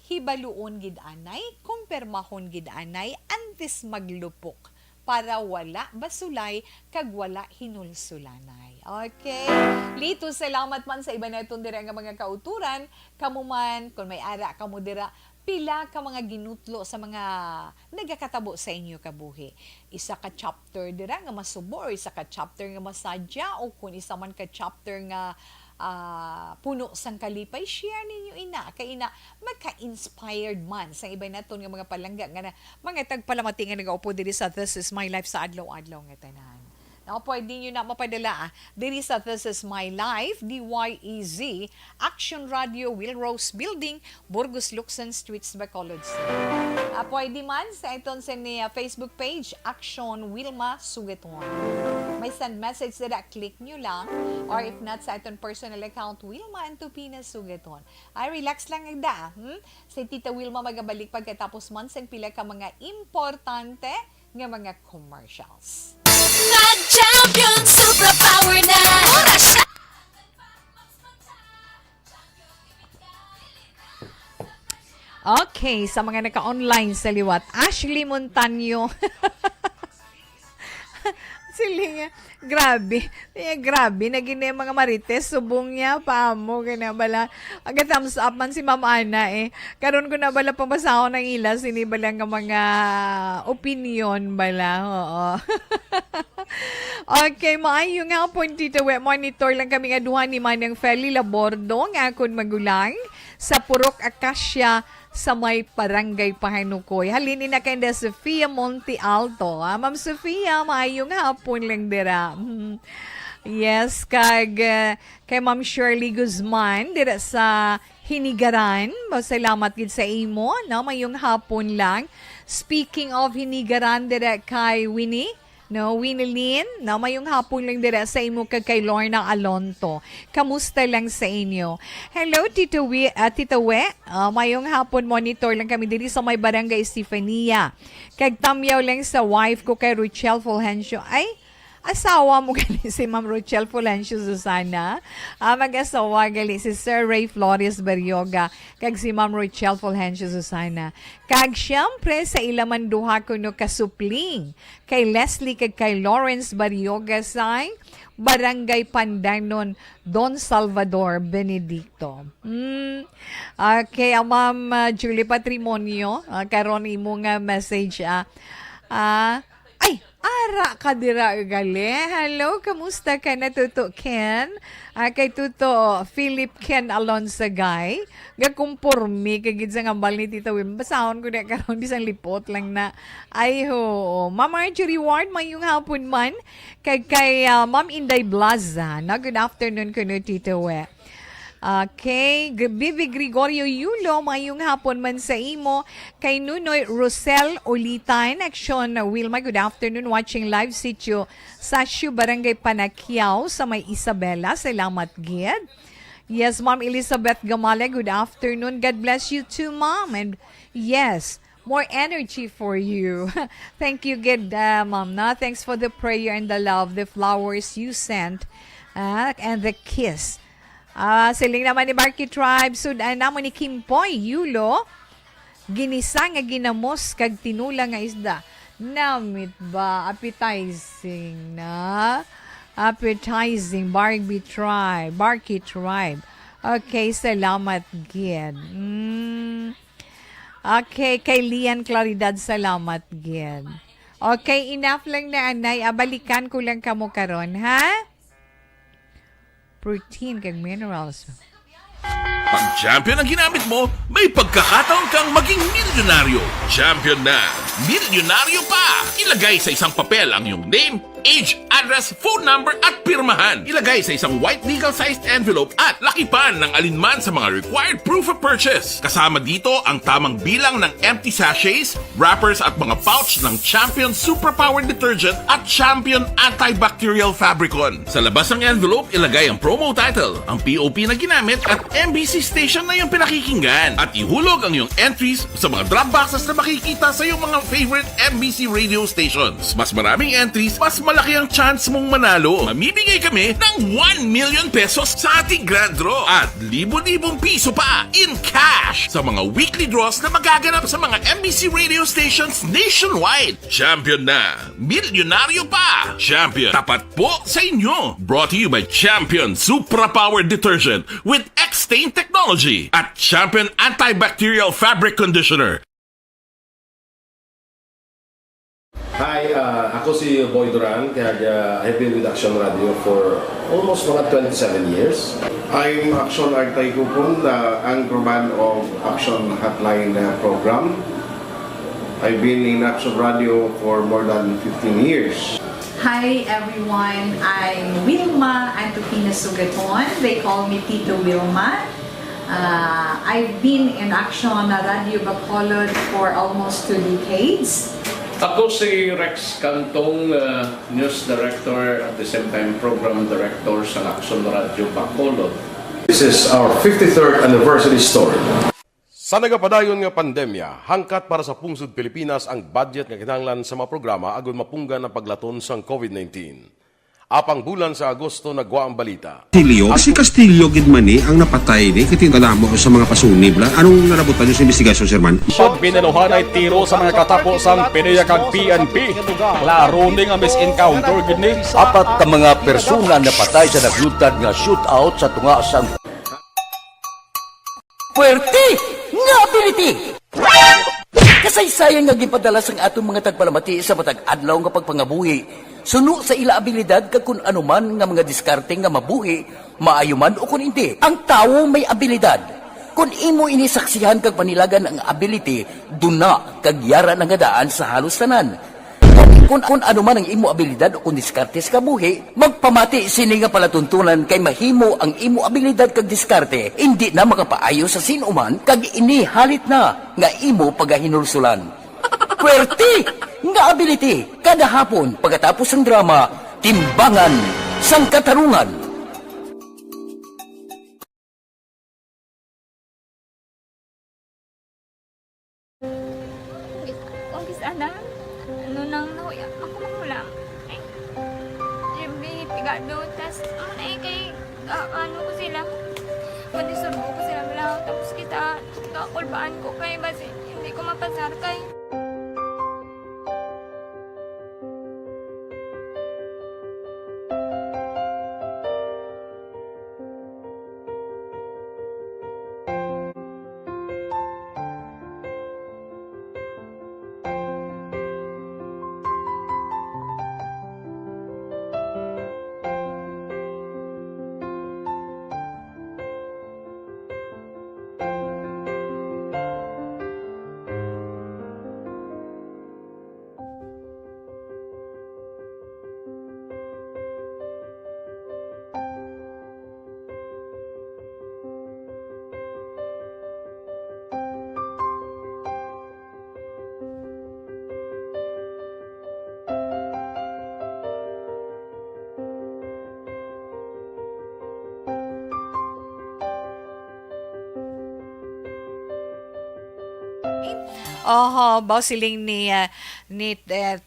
hibaluon gid anay, kumpirmahon gid anay antes maglupok para wala basulay kag wala hinulsulanay. Okay? Lito, salamat man sa iba na itong dira nga mga kauturan. Kamu man, kung may ara kamo dira, pila ka mga ginutlo sa mga nagakatabo sa inyo kabuhi. Isa ka chapter dira nga masubo or isa ka chapter nga masadya o kung isa man ka chapter nga puno sang kalipay, share ninyo kay magka-inspired man sa iba naton nga mga palangga nga mga tagpalamati nga nagaupo diri sa This Is My Life sa adlaw-adlaw nga tanan. Now, pwede nyo na mapadala diri sa This Is My Life, DYEZ, Action Radio, Wilrose Building, Burgos Luxon Streets, Bacolod City. Pwede man sa iton sa Facebook page, Action Wilma Sugeton. may send message na click nyo lang. Or if not, sa itong personal account, Wilma Antupina Sugaton. Ay, relax lang agda. Si Tita Wilma magabalik pagkatapos man sa pila ka mga importante nga mga commercials. Nag-champion, superpower na oras na. Okay, sa mga naka-online sa liwat, Ashley Montaño. Sila grabe. Grabe, naging na yung mga marites, subong niya, paamo, gana bala. Aga thumbs up man si Ma'am Ana eh. Karon ko na bala pabasa ng ila, sinibala nga mga opinion bala, oo. Okay, maayo nga po dito, monitor lang kami nga duha ni Manang Feli Labordo, nga akong magulang, sa Purok Acacia, sa may Barangay Pahanukoy. Halinin na kay Sofia Monte Alto. Ma'am Sofia, maayong hapon lang dira. Yes, kay Ma'am Shirley Guzman dira sa Hinigaran. Salamat gid sa imo, no? Mayong hapon lang. Speaking of Hinigaran dira kay Winnie, no, Winilyn, na mayong hapon lang dira sa imo kay Lorna Alonto. Kamusta lang sa inyo? Hello, Tito We, mayong hapon monitor lang kami diri sa may Barangay Estefania. Kag tamyaw lang sa wife ko kay Richelle Fulgencio. Ay, asawa mo gali si Ma'am Richelle Fulgencio Susana. Mag-asawa gali si Sir Ray Flores Baryoga kag si Ma'am Richelle Fulgencio Susana. Kag syempre sa ilaman duha ko no kasupling kay Leslie kag kay Lawrence Baryoga sa Barangay Pandanon, Don Salvador Benedicto. Okay, Ma'am Julie Patrimonio, karon imo nga message ay, ara ka dira gali. Hello, kamusta ka na Tuto Ken? Kay Tuto Philip Ken Alonsagay. Gakumpurmi kagid sa ngambal ni Tita Wim. Basahon ko na karon bisang lipot lang na. Ay ho. Ma'am Marjorie Ward, mayong hapon man. Kay Ma'am Inday Blaza. Na good afternoon ko no Tita We. Okay, Bibi Gregorio Yulo, mayong hapon man sa imo. Kay Nunoy Rosel Ulitan, Action Wilma, good afternoon, watching live sitio sa Barangay Panakiao sa may Isabela. Salamat, Gid. Yes, Ma'am Elizabeth Gamale, good afternoon. God bless you too, Ma'am. And yes, more energy for you. Thank you, Gid, Ma'am. Na. Thanks for the prayer and the love, the flowers you sent, and the kiss. Siling naman ni Barky Tribe, sudan namo ni Kimpoy, Yulo, ginisa nga ginamos, kag tinula nga isda. Namit ba? Appetizing na? Appetizing, Barky Tribe. Okay, salamat, Gid. Okay, kay Lian Claridad, salamat, Gid. Okay, enough lang na, anay. Balikan ko lang kamo karon, ha? Protein kag minerals. Pag champion ang ginamit mo, may pagkakataon kang maging milyonaryo. Champion na! Milyonaryo pa! Ilagay sa isang papel ang iyong name, age, address, phone number at pirmahan. Ilagay sa isang white legal-sized envelope at lakipan ng alinman sa mga required proof of purchase. Kasama dito ang tamang bilang ng empty sachets, wrappers at mga pouch ng Champion Superpower Detergent at Champion Antibacterial Fabricon. Sa labas ng envelope, ilagay ang promo title, ang POP na ginamit at MBC station na iyong pinakikinggan. At ihulog ang iyong entries sa mga drop boxes na makikita sa iyong mga favorite MBC radio stations. Mas maraming entries, mas malaki ang chance mong manalo. Mamimigay kami ng 1 million pesos sa ating grand draw at libo-libong piso pa in cash sa mga weekly draws na magaganap sa mga MBC radio stations nationwide. Champion na! Milyonaryo pa! Champion, tapat po sa inyo! Brought to you by Champion Superpower Detergent with X-Stain Technology at Champion Antibacterial Fabric Conditioner. Hi, ako si Boy Duran, kaya I've been with Action Radio for almost mga 27 years. I'm Action Artay Kupon, anchorman of Action Hotline program. I've been in Action Radio for more than 15 years. Hi everyone, I'm Wilma Antupina Sugaton. They call me Tito Wilma. I've been in Action Radio Bacolod for almost 2 decades. Ako si Rex Cantong, News Director at the same time Program Director sa Action Radio Bacolod. This is our 53rd anniversary story. Sa nagapadayon nga pandemya, hangkat para sa pungsod Pilipinas ang budget nga kinahanglan sa mga programa agon mapunggan ang paglaton sang COVID-19. Apang bulan sa Agosto nagwa ang balita. Si Castillo gid man ni ang napatay ni kitingala mo sa mga pasunib la. Anong narabutan niyo sa investigasyon, Sir Man? Pag binaluhan ay tiro sa mga katapos PNP kag PNP. Klaro ning ang misencounter gid ni. Apat ka mga persona napatay sa naglutad nga shootout sa tunga sang Puerte nga ability. Kasaysayan nga gipadala sang atong mga tagpalamati sa matag adlaw nga pagpangabuhi. Suno sa ila abilidad kag kun anuman nga mga diskarte nga mabuhi, maayo man o kun hindi. Ang tawo may abilidad. Kung imo inisaksihan kag panilagan ang ability, duna kag yara nga daan sa halos tanan. Kung anuman ang imo abilidad o kun diskarte sa kabuhi, magpamati sini nga palatuntunan kay mahimo ang imo abilidad kag diskarte, hindi na makapaayo sa sinuman kag ini halit na nga imo pagahinulsulan. Puwerte nga ability kada hapon pagkatapos ng drama Timbangan sang Katarungan. Kung sana, ano nang nauya, ako magulang. Ay, siyempre, pigado, tas, kay, ano ko sila, panisurbo ko sila lang, tapos kita, kakulbaan ko kay, basi, hindi ko mapasar kay. Baw siling ni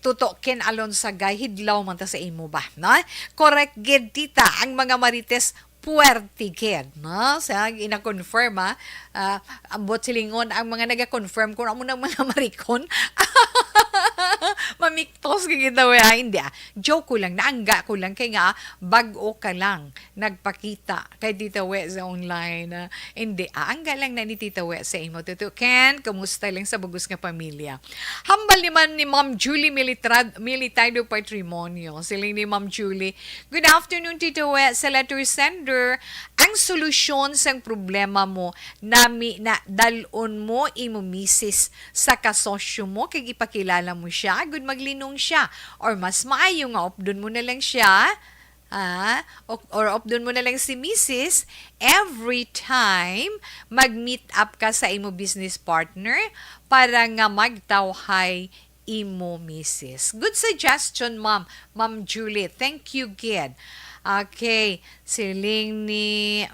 Tuto Ken Alonsagay, hidlaw man ta sa imo ba, no? Correct gid tita, ang mga marites puwerte gid, no? Sa ina-confirm ambot silingon ang mga naga-confirm kung amo ng mga marikon. Mamiktos ka kita we, hindi joke ko lang, naangga ko lang, kaya nga, bag-o ka lang, nagpakita kay Tita We sa online, hindi, angga lang na ni Tita We sa imo. Tuto Ken, kamusta lang sa bugos nga pamilya. Hambal naman ni Ma'am Julie Militado Patrimonio, siling ni Ma'am Julie, good afternoon Tita We, sa letter sender, ang solusyon sa problema mo, na dalon mo, imo misis, sa kasosyo mo, kay ipakilala mo siya, good maglinong siya, or mas maayo nga opdon mo na lang siya, or opdon mo na lang si Mrs. every time mag-meet up ka sa imo business partner para nga magtawhay imo Mrs. Good suggestion, Ma'am Julie. Thank you, Gid. Okay, siling ni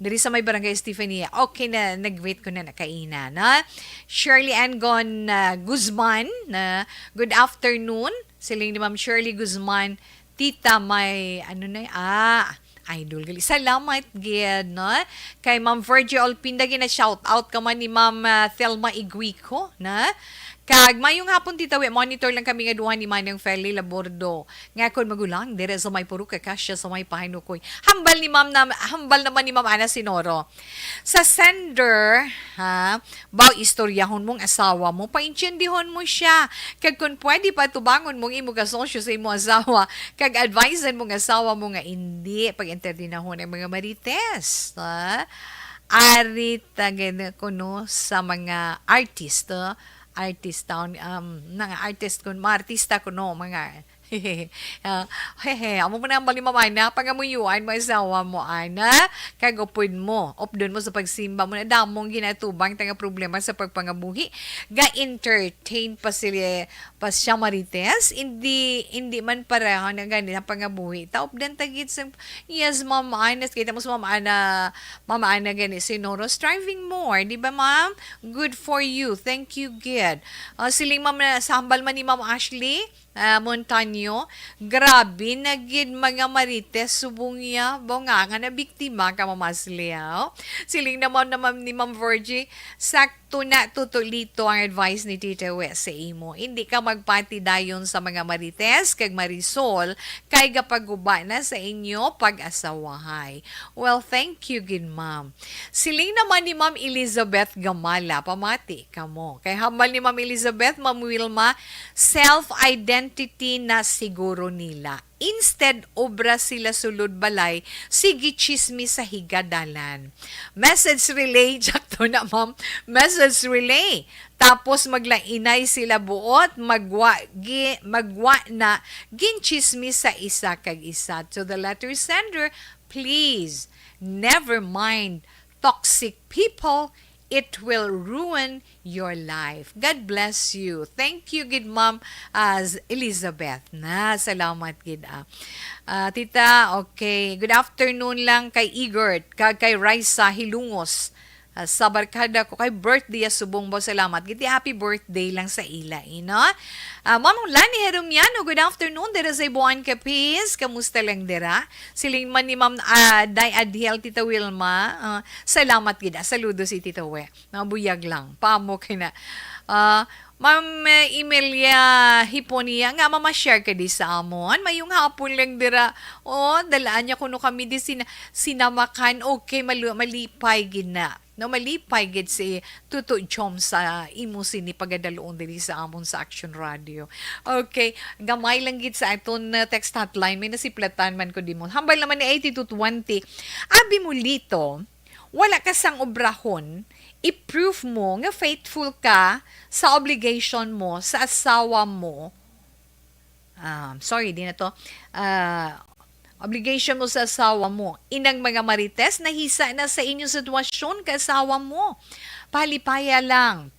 dari sa may barangay Stephanie. Okay na, nag-wait ko na nakaina, na. Shirley Angon Guzman, good afternoon. Siling ni Ma'am Shirley Guzman, tita may, idol gali. Salamat, gid, no? Kay Ma'am Virgie Olpinda, shout out ka man ni Ma'am Thelma Iguico, na? Kag mayong hapon Tita We, monitor lang kami nga duha ni Manang Feli Labordo. Nga kon magulang dire sa may puro kasya sa may pahinukoy. Hambal naman ni Ma'am Ana Sinoro. Sa sender, baw istoryahon mong asawa mo, paintyendihon mo siya. Kag kun pwede pa tubangon mong imo kasosyo sa imo asawa, kag advisean mong asawa mo nga hindi pag-interdinahon ang mga marites. Arita kuno sa mga artist town, mga artist kun mga artista kuno mga Amo mo na ang bali mamay na pangamuyuan mo asawa mo ana kagupod mo opdon mo sa pagsimba mo na damong ginatubang tanga problema sa pagpangabuhi ga entertain pa sila pa siya marites hindi man pareho na ganit ang pangabuhi ta opdan tagit sa yes ma'am ana kita mo sa mama ana gani sinoro striving more di ba ma'am good for you thank you good siling ma'am na sambal man ni ma'am Ashley Montaño, grabe nagid mga marites subong niya, nga na biktima ka mamasliyaw. Siling naman ni Ma'am Virgie, sakto na tutulito ang advice ni Tita Wes sa imo. Hindi ka magpati dayon sa mga marites, kag marisol, kay gapaguba na sa inyo pag-asawahay. Well, thank you, good ma'am. Siling naman ni Ma'am Elizabeth Gamala, pamati ka mo. Kay hambal ni Ma'am Elizabeth, Ma'am Wilma, self-identity na siguro nila. Instead, obra sila sulod balay, sige chismi sa higadalan. Message relay, jakto na ma'am, message relay. Tapos maglainay sila buot, magwa na ginchismi sa isa kag isa. To the letter sender, please, never mind toxic people, it will ruin your life. God bless you. Thank you, good ma'am, as Elizabeth. Salamat, good. Tita, okay. Good afternoon lang kay Igor, kay Raisa Hilungos. Sa barkada ko, kay birthday subong mo, salamat. Giti happy birthday lang sa ila, no? Ma'am Lani Herumiano, good afternoon. Dera sa Ibuan Kapis, kamusta lang dera? Siling man ni Ma'am Day Adhiel, Tita Wilma. Salamat gida, saludo si Tita We. Nabuyag lang, pamo ka na. Ma'am Emilia Hiponia, nga mama-share ka di sa amon. Mayong hapon lang dira. Dalaan niya kuno kami di sinamakan. Okay, malipay gina. No, malipay gid si Tuto Chom sa imo sini pagadaloon diri sa amon sa Action Radio. Okay, gamay lang gid sa aton text hotline. May nasiplatan man ko di mo. Hambal naman ni 8220. Abi mo lito, wala ka sang obrahon, i-prove mo nga faithful ka sa obligation mo sa asawa mo. Di na to. Obligation mo sa asawa mo. Inang mga marites, nahisa na sa inyong sitwasyon ka asawa mo. Palipaya lang.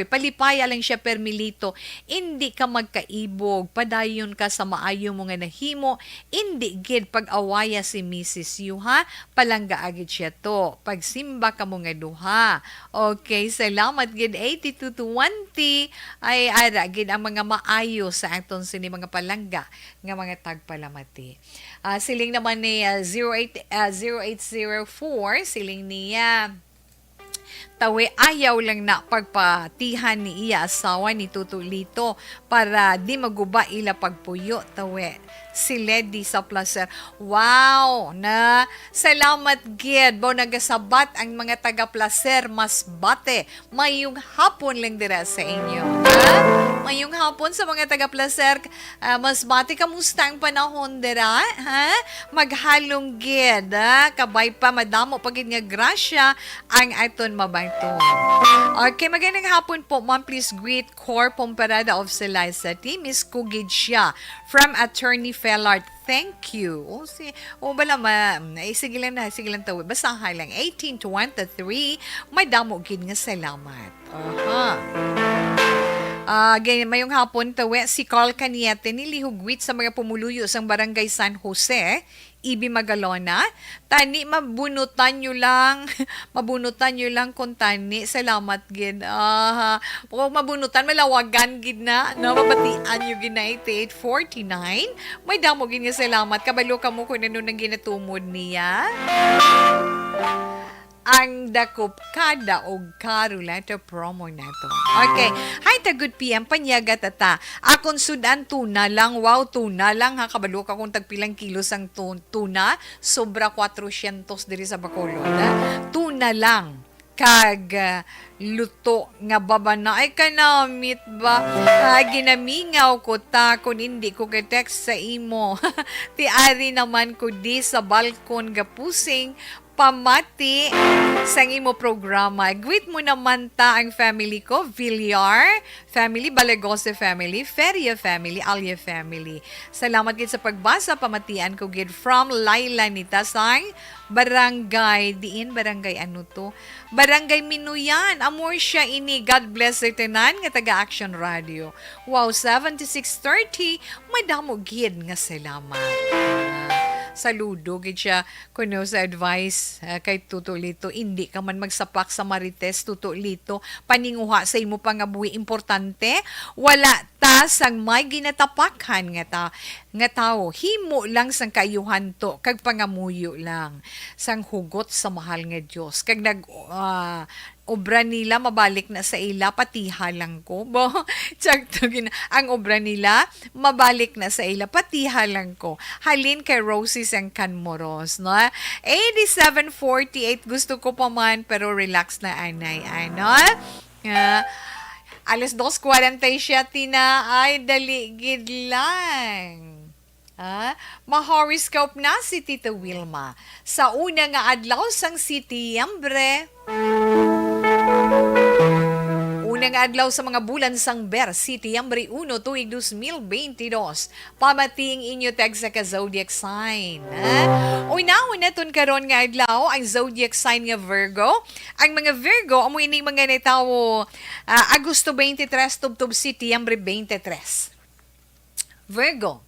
Palipaya lang siya permilito. Hindi ka magkaibog. Padayon ka sa maayo mo nga nahimo. Hindi gid pag-awaya si Mrs. Yu, ha? Palangga agad siya to. Pagsimba ka mo nga duha. Okay, salamat gid 8220. Ay ara gid ang mga maayo sa aton sini mga palangga nga mga tagpalamati. Siling naman ni 0804, siling niya tawe ayaw lang na pagpatihan ni iya asawa ni Tuto Lito para di maguba ila pagpuyo tawe si Lady sa Placer. Wow! Salamat gid bo nagasabat ang mga taga Placer mas bate. Mayong hapon lang dira sa inyo. Mayong hapon sa mga taga Placer. Mas bate, kamusta ang panahon dira? Ha? Maghalong gid. Kabay pa madamo pagid nga grasya ang aton mabayton. Okay, magandang hapon po, ma'am. Please greet Cor Pomperada of Silaysati, Miss Kugid siya from Attorney Fellart. Thank you. Sige lang tawi. Basahan lang. 18-23, may damo gid nga salamat. Mayong hapon tawi si Carl Caniete nilihugwit sa mga pumuluyo sa barangay San Jose, Ibi Magalona. Tani, mabunutan nyo lang kung tani. Salamat gid. Kung mabunutan, malawagan gid na. Mabatian nyo gid na 8849. May damo gid nga salamat. Kabalo ka mo kung ano nang ginatumod niya. Ang dakop kada og karula to promo na to. Okay. Hi, ta good PM. Panyaga tata. Akon sudan tuna lang. Wow, tuna lang. Ha, kabalo ka kung tagpilang kilos ang tuna. Sobra 400 diri sa Bacolod. Tuna lang. Kag luto nga baba na ay kanamit ba? Ginamingaw ko ta kung hindi ko ka-text sa imo. Tiari naman ko di sa balkon gapusing pamati sa imo programa. Greet mo naman ta ang family ko, Villar family, Balagose family, Feria family, Alya family. Salamat gid sa pagbasa, pamatian ko gid from Laila Nita sang Barangay, barangay ano to? Barangay Minuyan. Amor siya ini. God bless sa tanan nga taga Action Radio. Wow, 7630. Madamo gid nga salamat. Saludo gid siya kuno sa advice kay Tuto Lito. Hindi ka man magsapak sa Marites, Tuto Lito. Paninguha sa imo pangabuhi importante. Wala ta sang may ginatapakan nga tao. Himo lang sang kaayuhan to kag pangamuyo lang sang hugot sa mahal nga Dios. Kag obra nila mabalik na sa ila, patiha lang ko. Bo, ang obra nila mabalik na sa ila, patiha lang ko. Halin kay Rosie ang Canmoros, no? 8748, gusto ko pa man, pero relax na anay, ano? Alas 2:47 na, ay dali gid lang. Ma-horoscope na si Tita Wilma. Sa una nga adlaw sang Setyembre. Unang adlaw sa mga bulan sang Ber, Setyembre 1, tuig 2022. Pamating inyo tag sa ka-zodiac sign. Una ton karon nga adlaw ang zodiac sign nga Virgo. Ang mga Virgo amo ini mga nitawo Agosto 23 tubtob Setyembre 23. Virgo.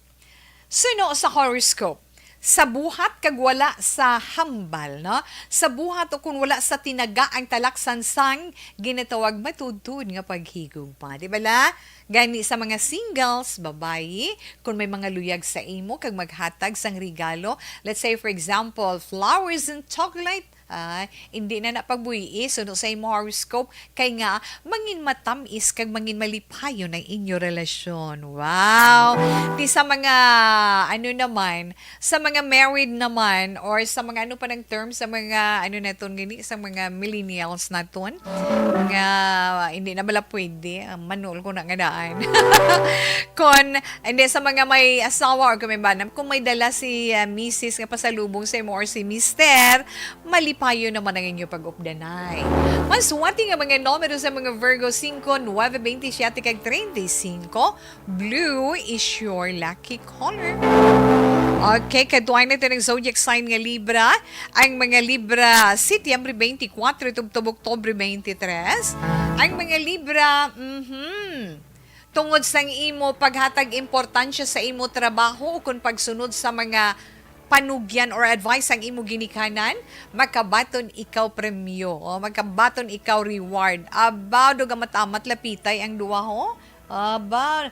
Suno sa horoscope. Sa buhat kag wala sa hambal, no? Sa buhat o kung wala sa tinaga ang talaksan sang ginatawag matudtod nga paghigugma. Di ba la? Gani sa mga singles, babayi, kung may mga luyag sa imo kag maghatag sang regalo, let's say for example, flowers and chocolate, hindi na napagbuiis so sa imo horoscope kay nga mangin matamis kag mangin malipayon ang inyo relasyon. Wow! Di sa mga sa mga married naman or sa mga pa ng term sa mga gini sa mga millennials naton nga hindi na bala pwede manol ko na nga daan. Hindi sa mga may asawa or kung may banam, kung may dala si Mrs. nga pasalubong sa imo or si Mister, malipayo naman ang inyo pag-updanay. Maswati nga mga numero sa mga Virgo 5, 9, 27 kag 35. Blue is your lucky color. Okay, kaduay na ito ng zodiac sign nga Libra. Ang mga Libra, Setyembre 24, tubtob Oktobre 23. Ang mga Libra, tungod sang imo paghatag importansya sa imo trabaho kung pagsunod sa mga panugyan or advice ang imo ginikanan, makabaton ikaw premyo o makabaton ikaw reward. Aba, do matamat lapitay ang duwa ho. Aba,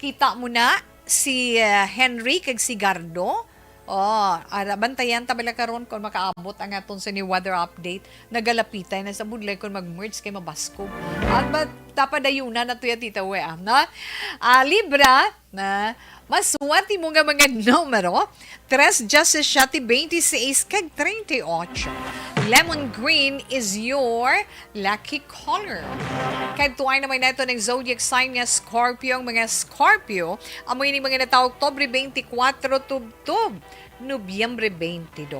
kita mo na si Henry kag si Gardo. Bantayan tabala karon kung makaabot ang aton sa ni weather update. Nagalapitay na sa budlay kung mag-merge kay mabasko. At ba tapadayuna na tuya tita we na? Libra na maswati mo nga mga numero 3, 17, 26 kag 38. Lemon green is your lucky color. Kaya tuway naman na ito ng zodiac sign nga Scorpio. Ang mga Scorpio, amoy ni mga natawag Oktobre 24 tubtob, Nobyembre 22.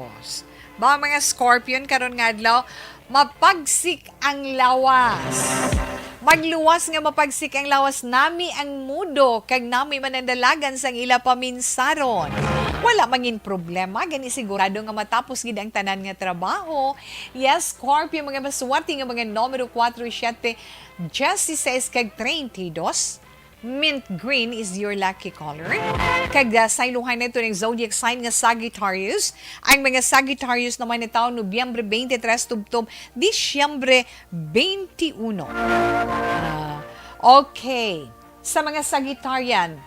Ba mga Scorpion karon nga adlaw, mapagsik ang lawas. Magluwas nga mapagsik ang lawas nami ang mudo kag nami manandalagan sang ila paminsaron. Wala mangin problema, gani sigurado nga matapos gid ang tanan nga trabaho. Yes, Scorpio, mga maswati nga mga numero 4, 7, 16 kag 32. Mint green is your lucky color. Kag sayluhan nito ng zodiac sign nga Sagittarius. Ang mga Sagittarius naman ni taon Nobyembre 23 tubtob Disyembre 21. Okay. Sa mga Sagittarian,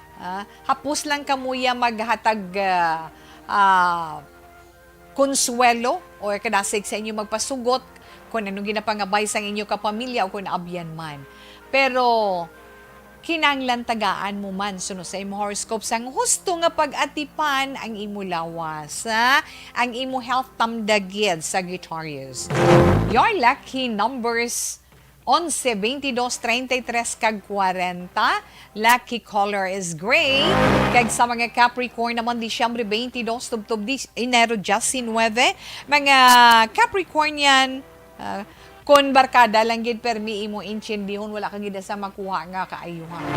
hapos lang kamuya maghatag konsuelo o kadasig sa inyo magpasugot kung anong ginapangabay sa inyo kapamilya o kung abyan man. Pero kinanglan tagaan mo man suno sa imo horoscope sang husto nga pag-atipan ang imo lawas, ang imo health tamdagid, Sagittarius. Your lucky numbers 11, 22, 33 kag 40. Lucky color is gray. Kag sa mga Capricorn naman, Disyembre 22, tubtub Enero 19. Mga Capricornian, kung barkada lang gid permi imo inchindihon, wala ka gid sa makuha nga kaayuhan.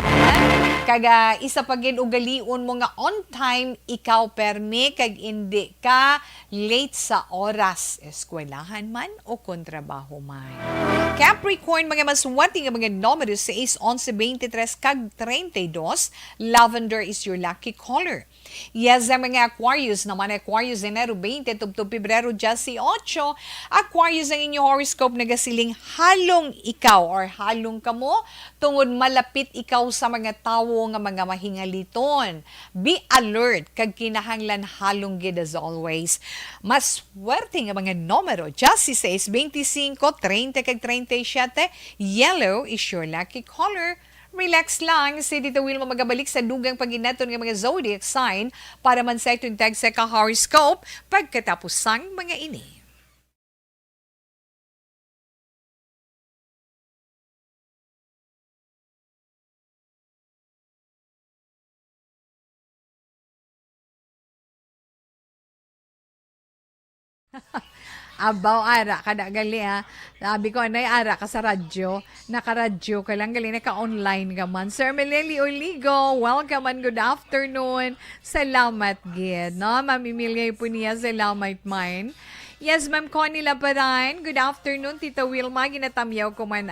Kaga isa pa gid ugalion mo nga on time ikaw permi kag indi ka late sa oras, eskwelahan man o kontrabaho man. Capricorn, mga maswati nga mga numero 6, 11, 23 kag 32, lavender is your lucky color. Yes, ang mga Aquarius naman, Aquarius Enero 20, tubtub Pebrero 18, Aquarius ang inyong horoscope nagasiling halong ikaw or halong kamo tungod malapit ikaw sa mga tawo nga mga mahingaliton. Be alert kag kinahanglan halong gid as always. Mas swerte nga mga numero 16, 25, 30 kag 37, yellow is your lucky color. Relax lang, si Tita Wilma magabalik sa dugang paginaton ng mga zodiac sign para man sa itong tag sa ka-horoscope pagkatapos sang mga ini. Abaw ara kada gali ha. Sabi ko anay ara ka sa radyo, naka-radyo ka lang gali naka-online ka man. Sir Meleli Oligo, welcome and good afternoon. Salamat gid, no? Mamimilya po niya salamat mine. Yes, Ma'am Connie Laparan, good afternoon. Tita Wilma, ginatamyaw ko man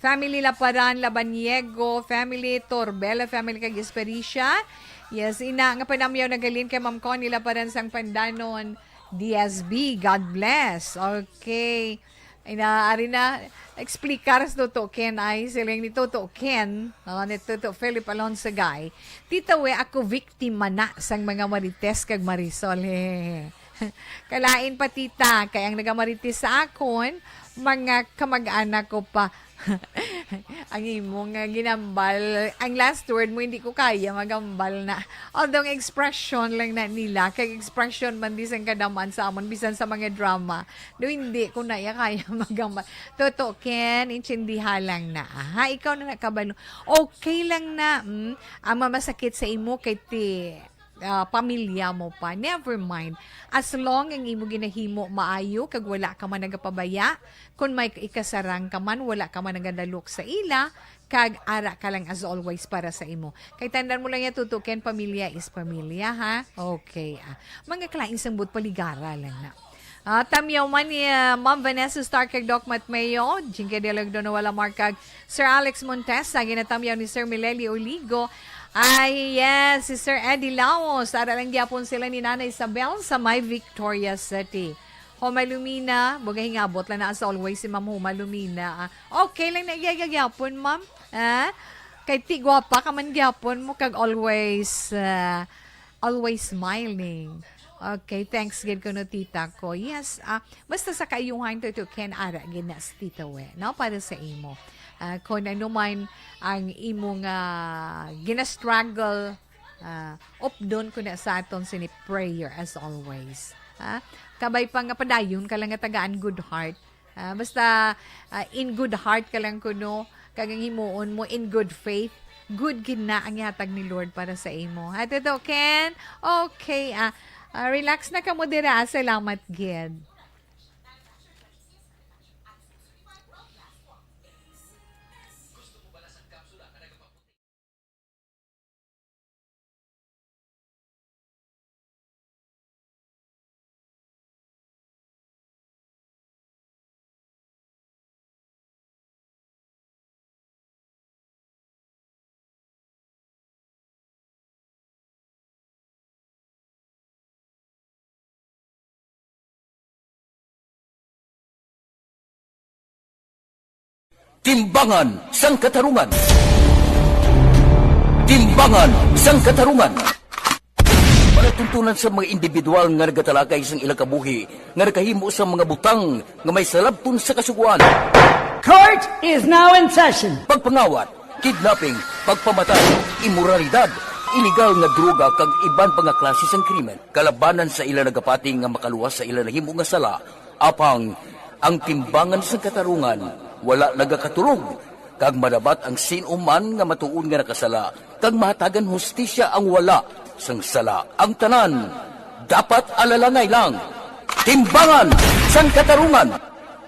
Family Laparan, Labaniego, family Torbella, family kag Espericia. Yes, ina nga panamyaw nagalin kay Ma'am Connie Laparan sang Pandanon. DSB, God bless. Okay. Inaari na, explicar sa to Ken ay, silang ni Toto Ken, nito to Philip Alonso Guy. Tita we, ako viktima na sang mga marites kag Marisol. Kalain pa tita, kaya ang nagamarites sa akon, mga kamag-anak ko pa. Ang imong ginambal, ang last word mo hindi ko kaya magambal na. Although expression lang na nila, kay expression man bisan kadaman sa amon bisan sa mga drama. Do hindi ko na kaya magambal. Toto Ken, intindiha lang na. Ha, ikaw na nakabalo. Okay lang na. Ang mamasakit sa imo kay ti pamilya mo pa, never mind. As long ang imo ginahimo maayo kag wala ka man nagapabaya, kung may ikasarang ka man, wala ka man nagadalok sa ila, kag ara ka lang as always para sa imo. Kay tandaan mo lang ya tutukin, pamilya is pamilya, ha? Okay. Mga klaing sangbut paligara lang na. Tamyaw man ni Ma'am Vanessa Stark kag Doc Matmeo, Jinke Delagdo na wala markag Sir Alex Montesa, ginatamyaw ni Sir Meleli Oligo. Ay, yes, si Sir Eddie Laos. Ara lang gyapon sila ni Nanay Isabel sa May Victoria City. Humalumina, baga hingabot lang na as always si Ma'am Humalumina. Okay lang na gyapon, Ma'am. Kay ti gwapa ka man gyapon mo kag always smiling. Okay, thanks gid ko no tita ko. Yes, basta sa kayuhan to Ken ara gid na tita we, no, para sa imo. Kung ano man ang imong gina-struggle, updon ko na sa aton sini prayer as always. Kabay pa nga padayon ka lang nga tagaan good heart. Basta in good heart ka lang kuno, kagang himuon mo in good faith. Good gid na ang yatag ni Lord para sa imo. At ito, Ken, okay, relax na ka mo dira. Salamat gid. Timbangan sang katarungan. Timbangan sang katarungan. Panatuntunan sa mga individual nga nagatalakay sang ilang kabuhi, nga nakahimo sa mga butang nga may salabton sa kasuguan. Court is now in session. Pagpangawat, kidnapping, pagpamatay, imoralidad, iligal nga droga kag iban pa nga klase sang krimen. Kalabanan sa ilang nagapating nga makaluwas sa ilang nahimo nga sala, apang ang timbangan sang katarungan wala nagakatulog. Kag madabat ang sinuman nga matuon nga nakasala, kag mahatagan hustisya ang wala sang sala. Ang tanan, dapat alalangay lang. Timbangan sang katarungan.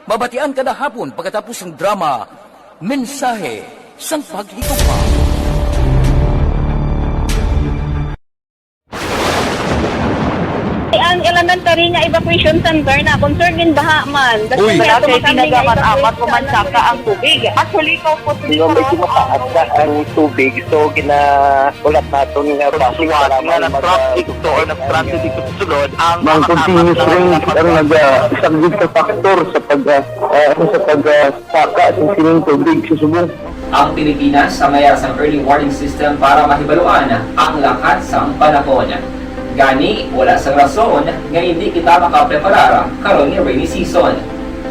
Mabatian kada hapon pagkatapos ng drama, mensahe sang paghigugma. Ang elementary nga evacuation center na concern din baha man. Uy, kasi pinagamat-amat pumansaka ang tubig. Actually, ko po Yung medyo mataas na ang tubig, so ginaulat natin nga pasiwala nga nag-traffic to or nag-traffic dito sa sulod. Ang continuous range ang nag-isang sa factor sa pagsaka at sining tubig sa subong. Ang Pilipinas sa mayroon sa early warning system para mahibaluan ang lakas sa panahon. Gani, wala sa rason nga hindi kita makapreparar karon ng rainy season.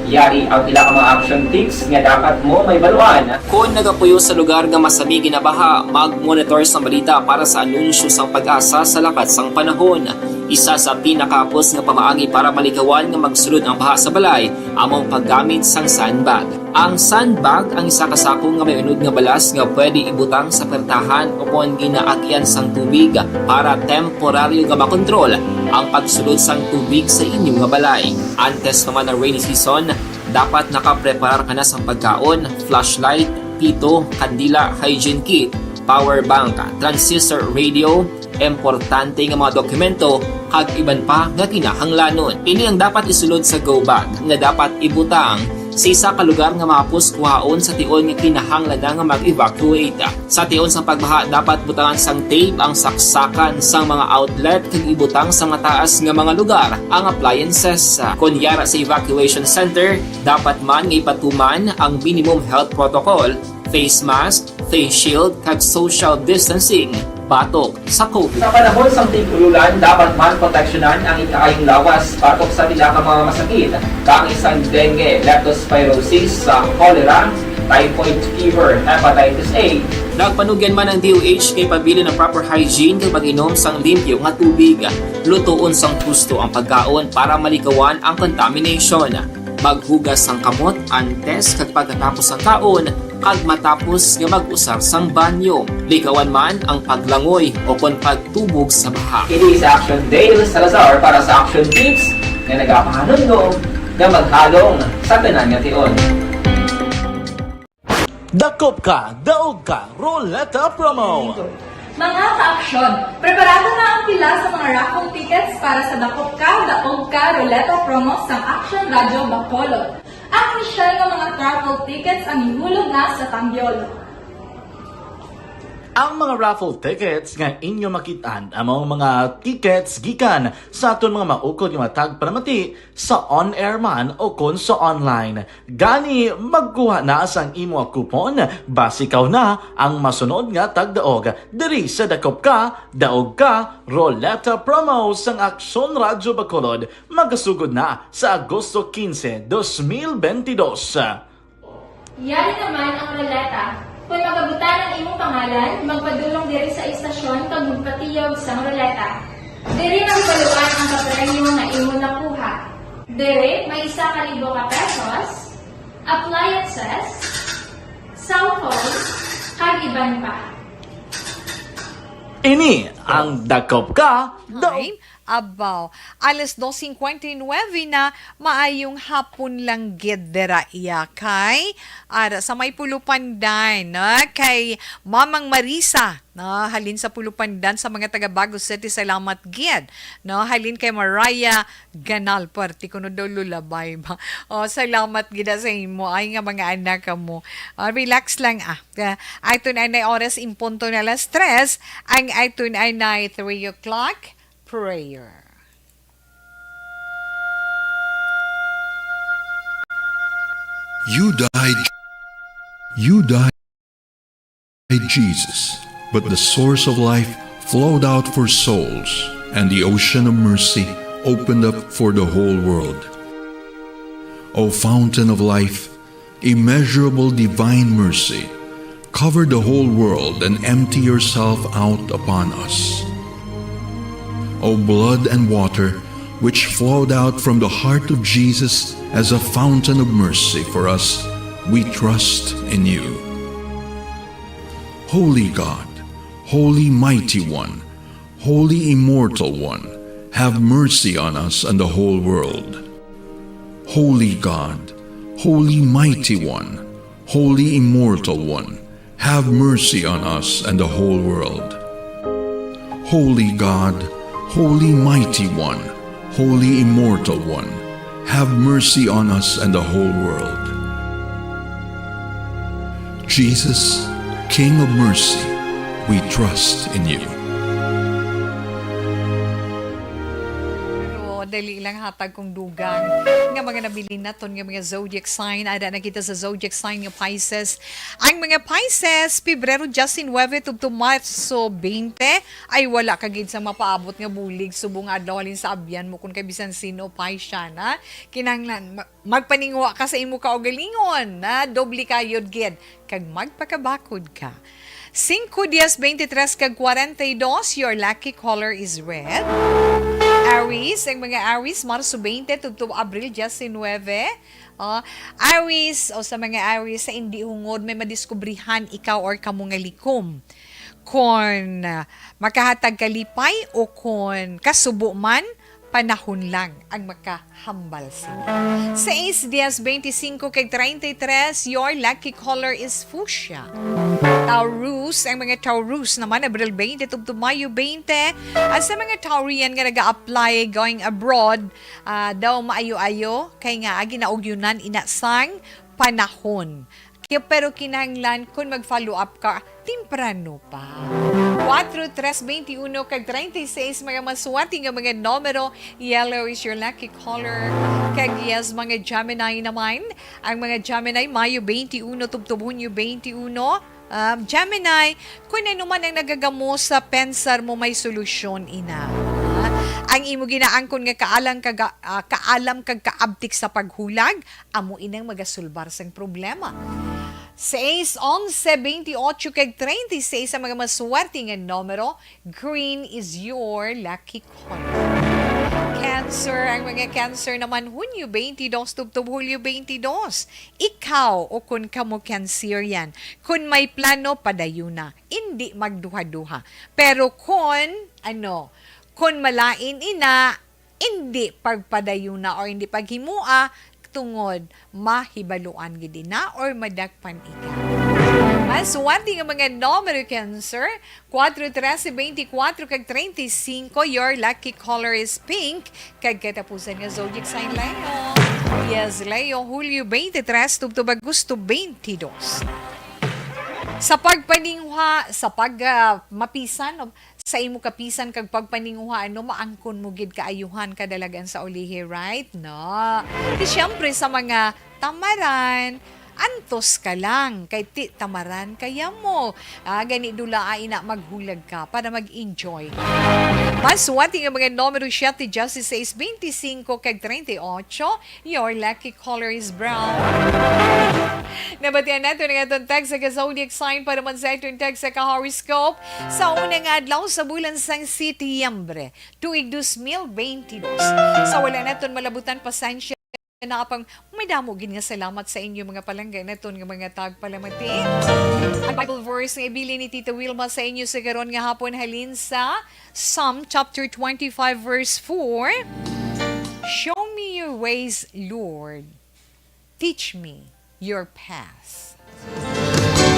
Yari ang pila ka mga action tips nga dapat mo may baluan. Kung nagapuyo sa lugar nga masabi ginabaha, mag-monitor sa balita para sa anunsyo sang pag-asa sa lakas sang panahon. Isa sa pinakapos nga pamaagi para malikawan nga magsulod ang baha sa balay, among paggamit sang sandbag. Ang sandbag ang isa kasako nga may unod nga balas nga pwede ibutang sa pertahan upon ginaagyan sang tubig para temporaryo nga makontrol ang pagsulod sang tubig sa inyong nga balay. Antes naman ng rainy season, dapat nakapreparar ka na sa pagkaon, flashlight, pito, kandila, hygiene kit, power bank, transistor radio, importante nga mga dokumento, kag iban pa nga kinahanglanon. Ini ang dapat isulod sa go bag nga dapat ibutang sa isa ka lugar nga mapus kuhaon sa tion nga kinahanglan nga mag-evacuate. Sa tion sa pagbaha dapat butangan sang tape ang saksakan sang mga outlet kag ibutang sa mataas nga mga lugar ang appliances. Kunyara sa evacuation center, dapat man nga ipatuman ang minimum health protocol, face mask, face shield kag social distancing. Batok sa COVID. Sa panahon sa tig-ululan, dapat man proteksyonan ang ikaayong lawas batok sa pila ka mga masakit. Kang isang dengue, leptospirosis, cholera, typhoid fever, hepatitis A. Nagpanugyan man ang DOH kay pabili ng proper hygiene kay pag-inom sang limpyo nga tubig. Lutuon sang husto ang pagkaon para malikawan ang contamination. Maghugas sang kamot antes kag pagkatapos ang kaon kag matapos nga mag-usar sang banyo. Likawan man ang paglangoy o kon pagtubog sa baha. It is Action Dale Salazar para sa Action Tips nga nagapahanong nga maghalong sa tanan nga tion. Dakop ka, daog ka, Roleta Promo! Mga ka-aksyon, preparado na ang pila sa mga raffle tickets para sa Dakop Ka, Daog Ka, Roleta Promo sa Action Radio Bacolod. Ang inisyal ng mga raffle tickets ang ihulog na sa Tambiol. Ang mga raffle tickets nga inyo makitaan among mga tickets gikan sa aton mga maukod nga matag palamati sa on-air man o kon sa online. Gani magkuha na sang imo coupon basi ikaw na ang masunod nga tagdaog diri sa Dakop Ka, Daog Ka, Roleta Promo sang Aksyon Radyo Bacolod magasugod na sa Agosto 15, 2022. Yari naman ang roleta. Kung magabutan ang imong pangalan, magpadulong diri sa istasyon kag magpatiyog sa roleta. Diri ang baluan ang kapremyo nga imo nakuha. Diri may 1,000 ka pesos, appliances, cellphone, kag iban pa. Ini ang Dakop Ka, Time, abaw. Alas 2:59 na, maayong hapon lang gidera iya kay ara sa may Pulupandan, kay Mamang Marisa, halin sa Pulupandan sa mga taga Bagos City, salamat gid. Halin kay Mariah Ganal, parti kuno daw lulabay ba. Salamat gid sa imo ay nga mga anak mo. Relax lang Ayton ay na oras impunto na alas 3, ang ayton ay na 3 o'clock prayer. You died, Jesus, but the source of life flowed out for souls, and the ocean of mercy opened up for the whole world. O fountain of life, immeasurable divine mercy, cover the whole world and empty yourself out upon us. O blood and water, which flowed out from the heart of Jesus as a fountain of mercy for us, we trust in you. Holy God, Holy Mighty One, Holy Immortal One, have mercy on us and the whole world. Holy God, Holy Mighty One, Holy Immortal One, have mercy on us and the whole world. Holy God, Holy Mighty One, Holy Immortal One, have mercy on us and the whole world. Jesus, King of mercy, we trust in you. Dali lang hatag kong dugang nga mga nabili naton nga mga zodiac sign. Ada nakita sa zodiac sign nga Pisces. Ang mga Pisces, Pebrero 19 to Marso 20 ay wala kagid sa mapaabot nga bulig subong adlaw halin sa abyan mo kung kay bisan sino Pisciana. Kinahanglan magpaningwa ka sa imo kaugalingon na doble kayod gid kag magpakabakod ka. 5-23 kag 42, your lucky color is red. Aries, ang mga Aries, Marso 20 to Abril 19. Aries, o sa mga Aries, sa hindi hungod, may madiskubrihan ikaw or kamong likom. Kung makahatag kalipay o kung kasubo man, panahon lang ang makahambal sila. Sa 6-25 kag 33, your lucky color is fuchsia. Taurus, ang mga Taurus naman, Abril 20 to Mayo 20. At sa mga Taurian nga nag-a-apply going abroad, daw maayo-ayo, kay nga ginaugyunan inasang panahon. Pero kinahanglan kung mag-follow up ka, temprano pa. 4, 3, 21, kag 36, mga maswati nga mga numero, yellow is your lucky color. Kag yes, mga Gemini naman, ang mga Gemini, Mayo 21, Hunyo 21, Gemini, kung ano man ang nagagamo sa pensar mo, may solusyon ina. Ang imo ginaangkon nga kaalam kag kaabtik sa paghulag, amo inang magasulbar sang problema. 6, 11, 28 kag 36 sa mga maswerte nga numero, green is your lucky color. Cancer, ang mga Cancer naman, Hunyo 22 to Hulyo 22. Ikaw o kung kamo Cancerian, kung may plano, padayon na. Hindi magduha-duha. Pero kung malain ina, hindi pagpadayon na o hindi paghimua, tungod mahibaluan gid na or madakpan ikaw. Maswerte nga mga numero Cancer, 4, 13, 24 kag 35, your lucky color is pink, kag katapusan nga zodiac sign Leo. Yes, Leo, Hulyo 23 to Agosto 22. Sa pagpaningha, sa mapisan, sa imo kapisan kag pagpaninguha, maangkon mo gid kaayuhan kadalagan sa ulihi, right? No. Di syempre sa mga tamaran, antos ka lang kay ti tamaran kaya mo. Gani dula ay na maghulag ka para mag-enjoy. Maswati nga mga numero 7, 16, 25 kag 38, your lucky color is brown. Nabatian nato nga itong text sa zodiac sign para man sa itong text sa horoscope sa unang adlaw sa bulan sang Setyembre, tuig 2022. Sa wala naton malabutan pasensya na kapang may damogin nga salamat sa inyo mga palangga naton nga mga tagpalamati. Ang Bible verse nga ibili ni Tita Wilma sa inyo sa karon nga hapon halin sa Psalm chapter 25 verse 4. Show me your ways, Lord. Teach me your path.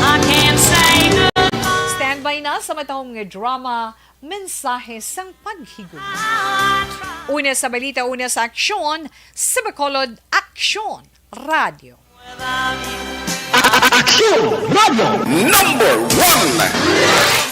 I can't say goodbye. Standby na sa matahong nga drama, mensahe sang paghigugma. Una sa balita, una sa aksyon, sa Bacolod Aksyon Radio. Aksyon Radio #1.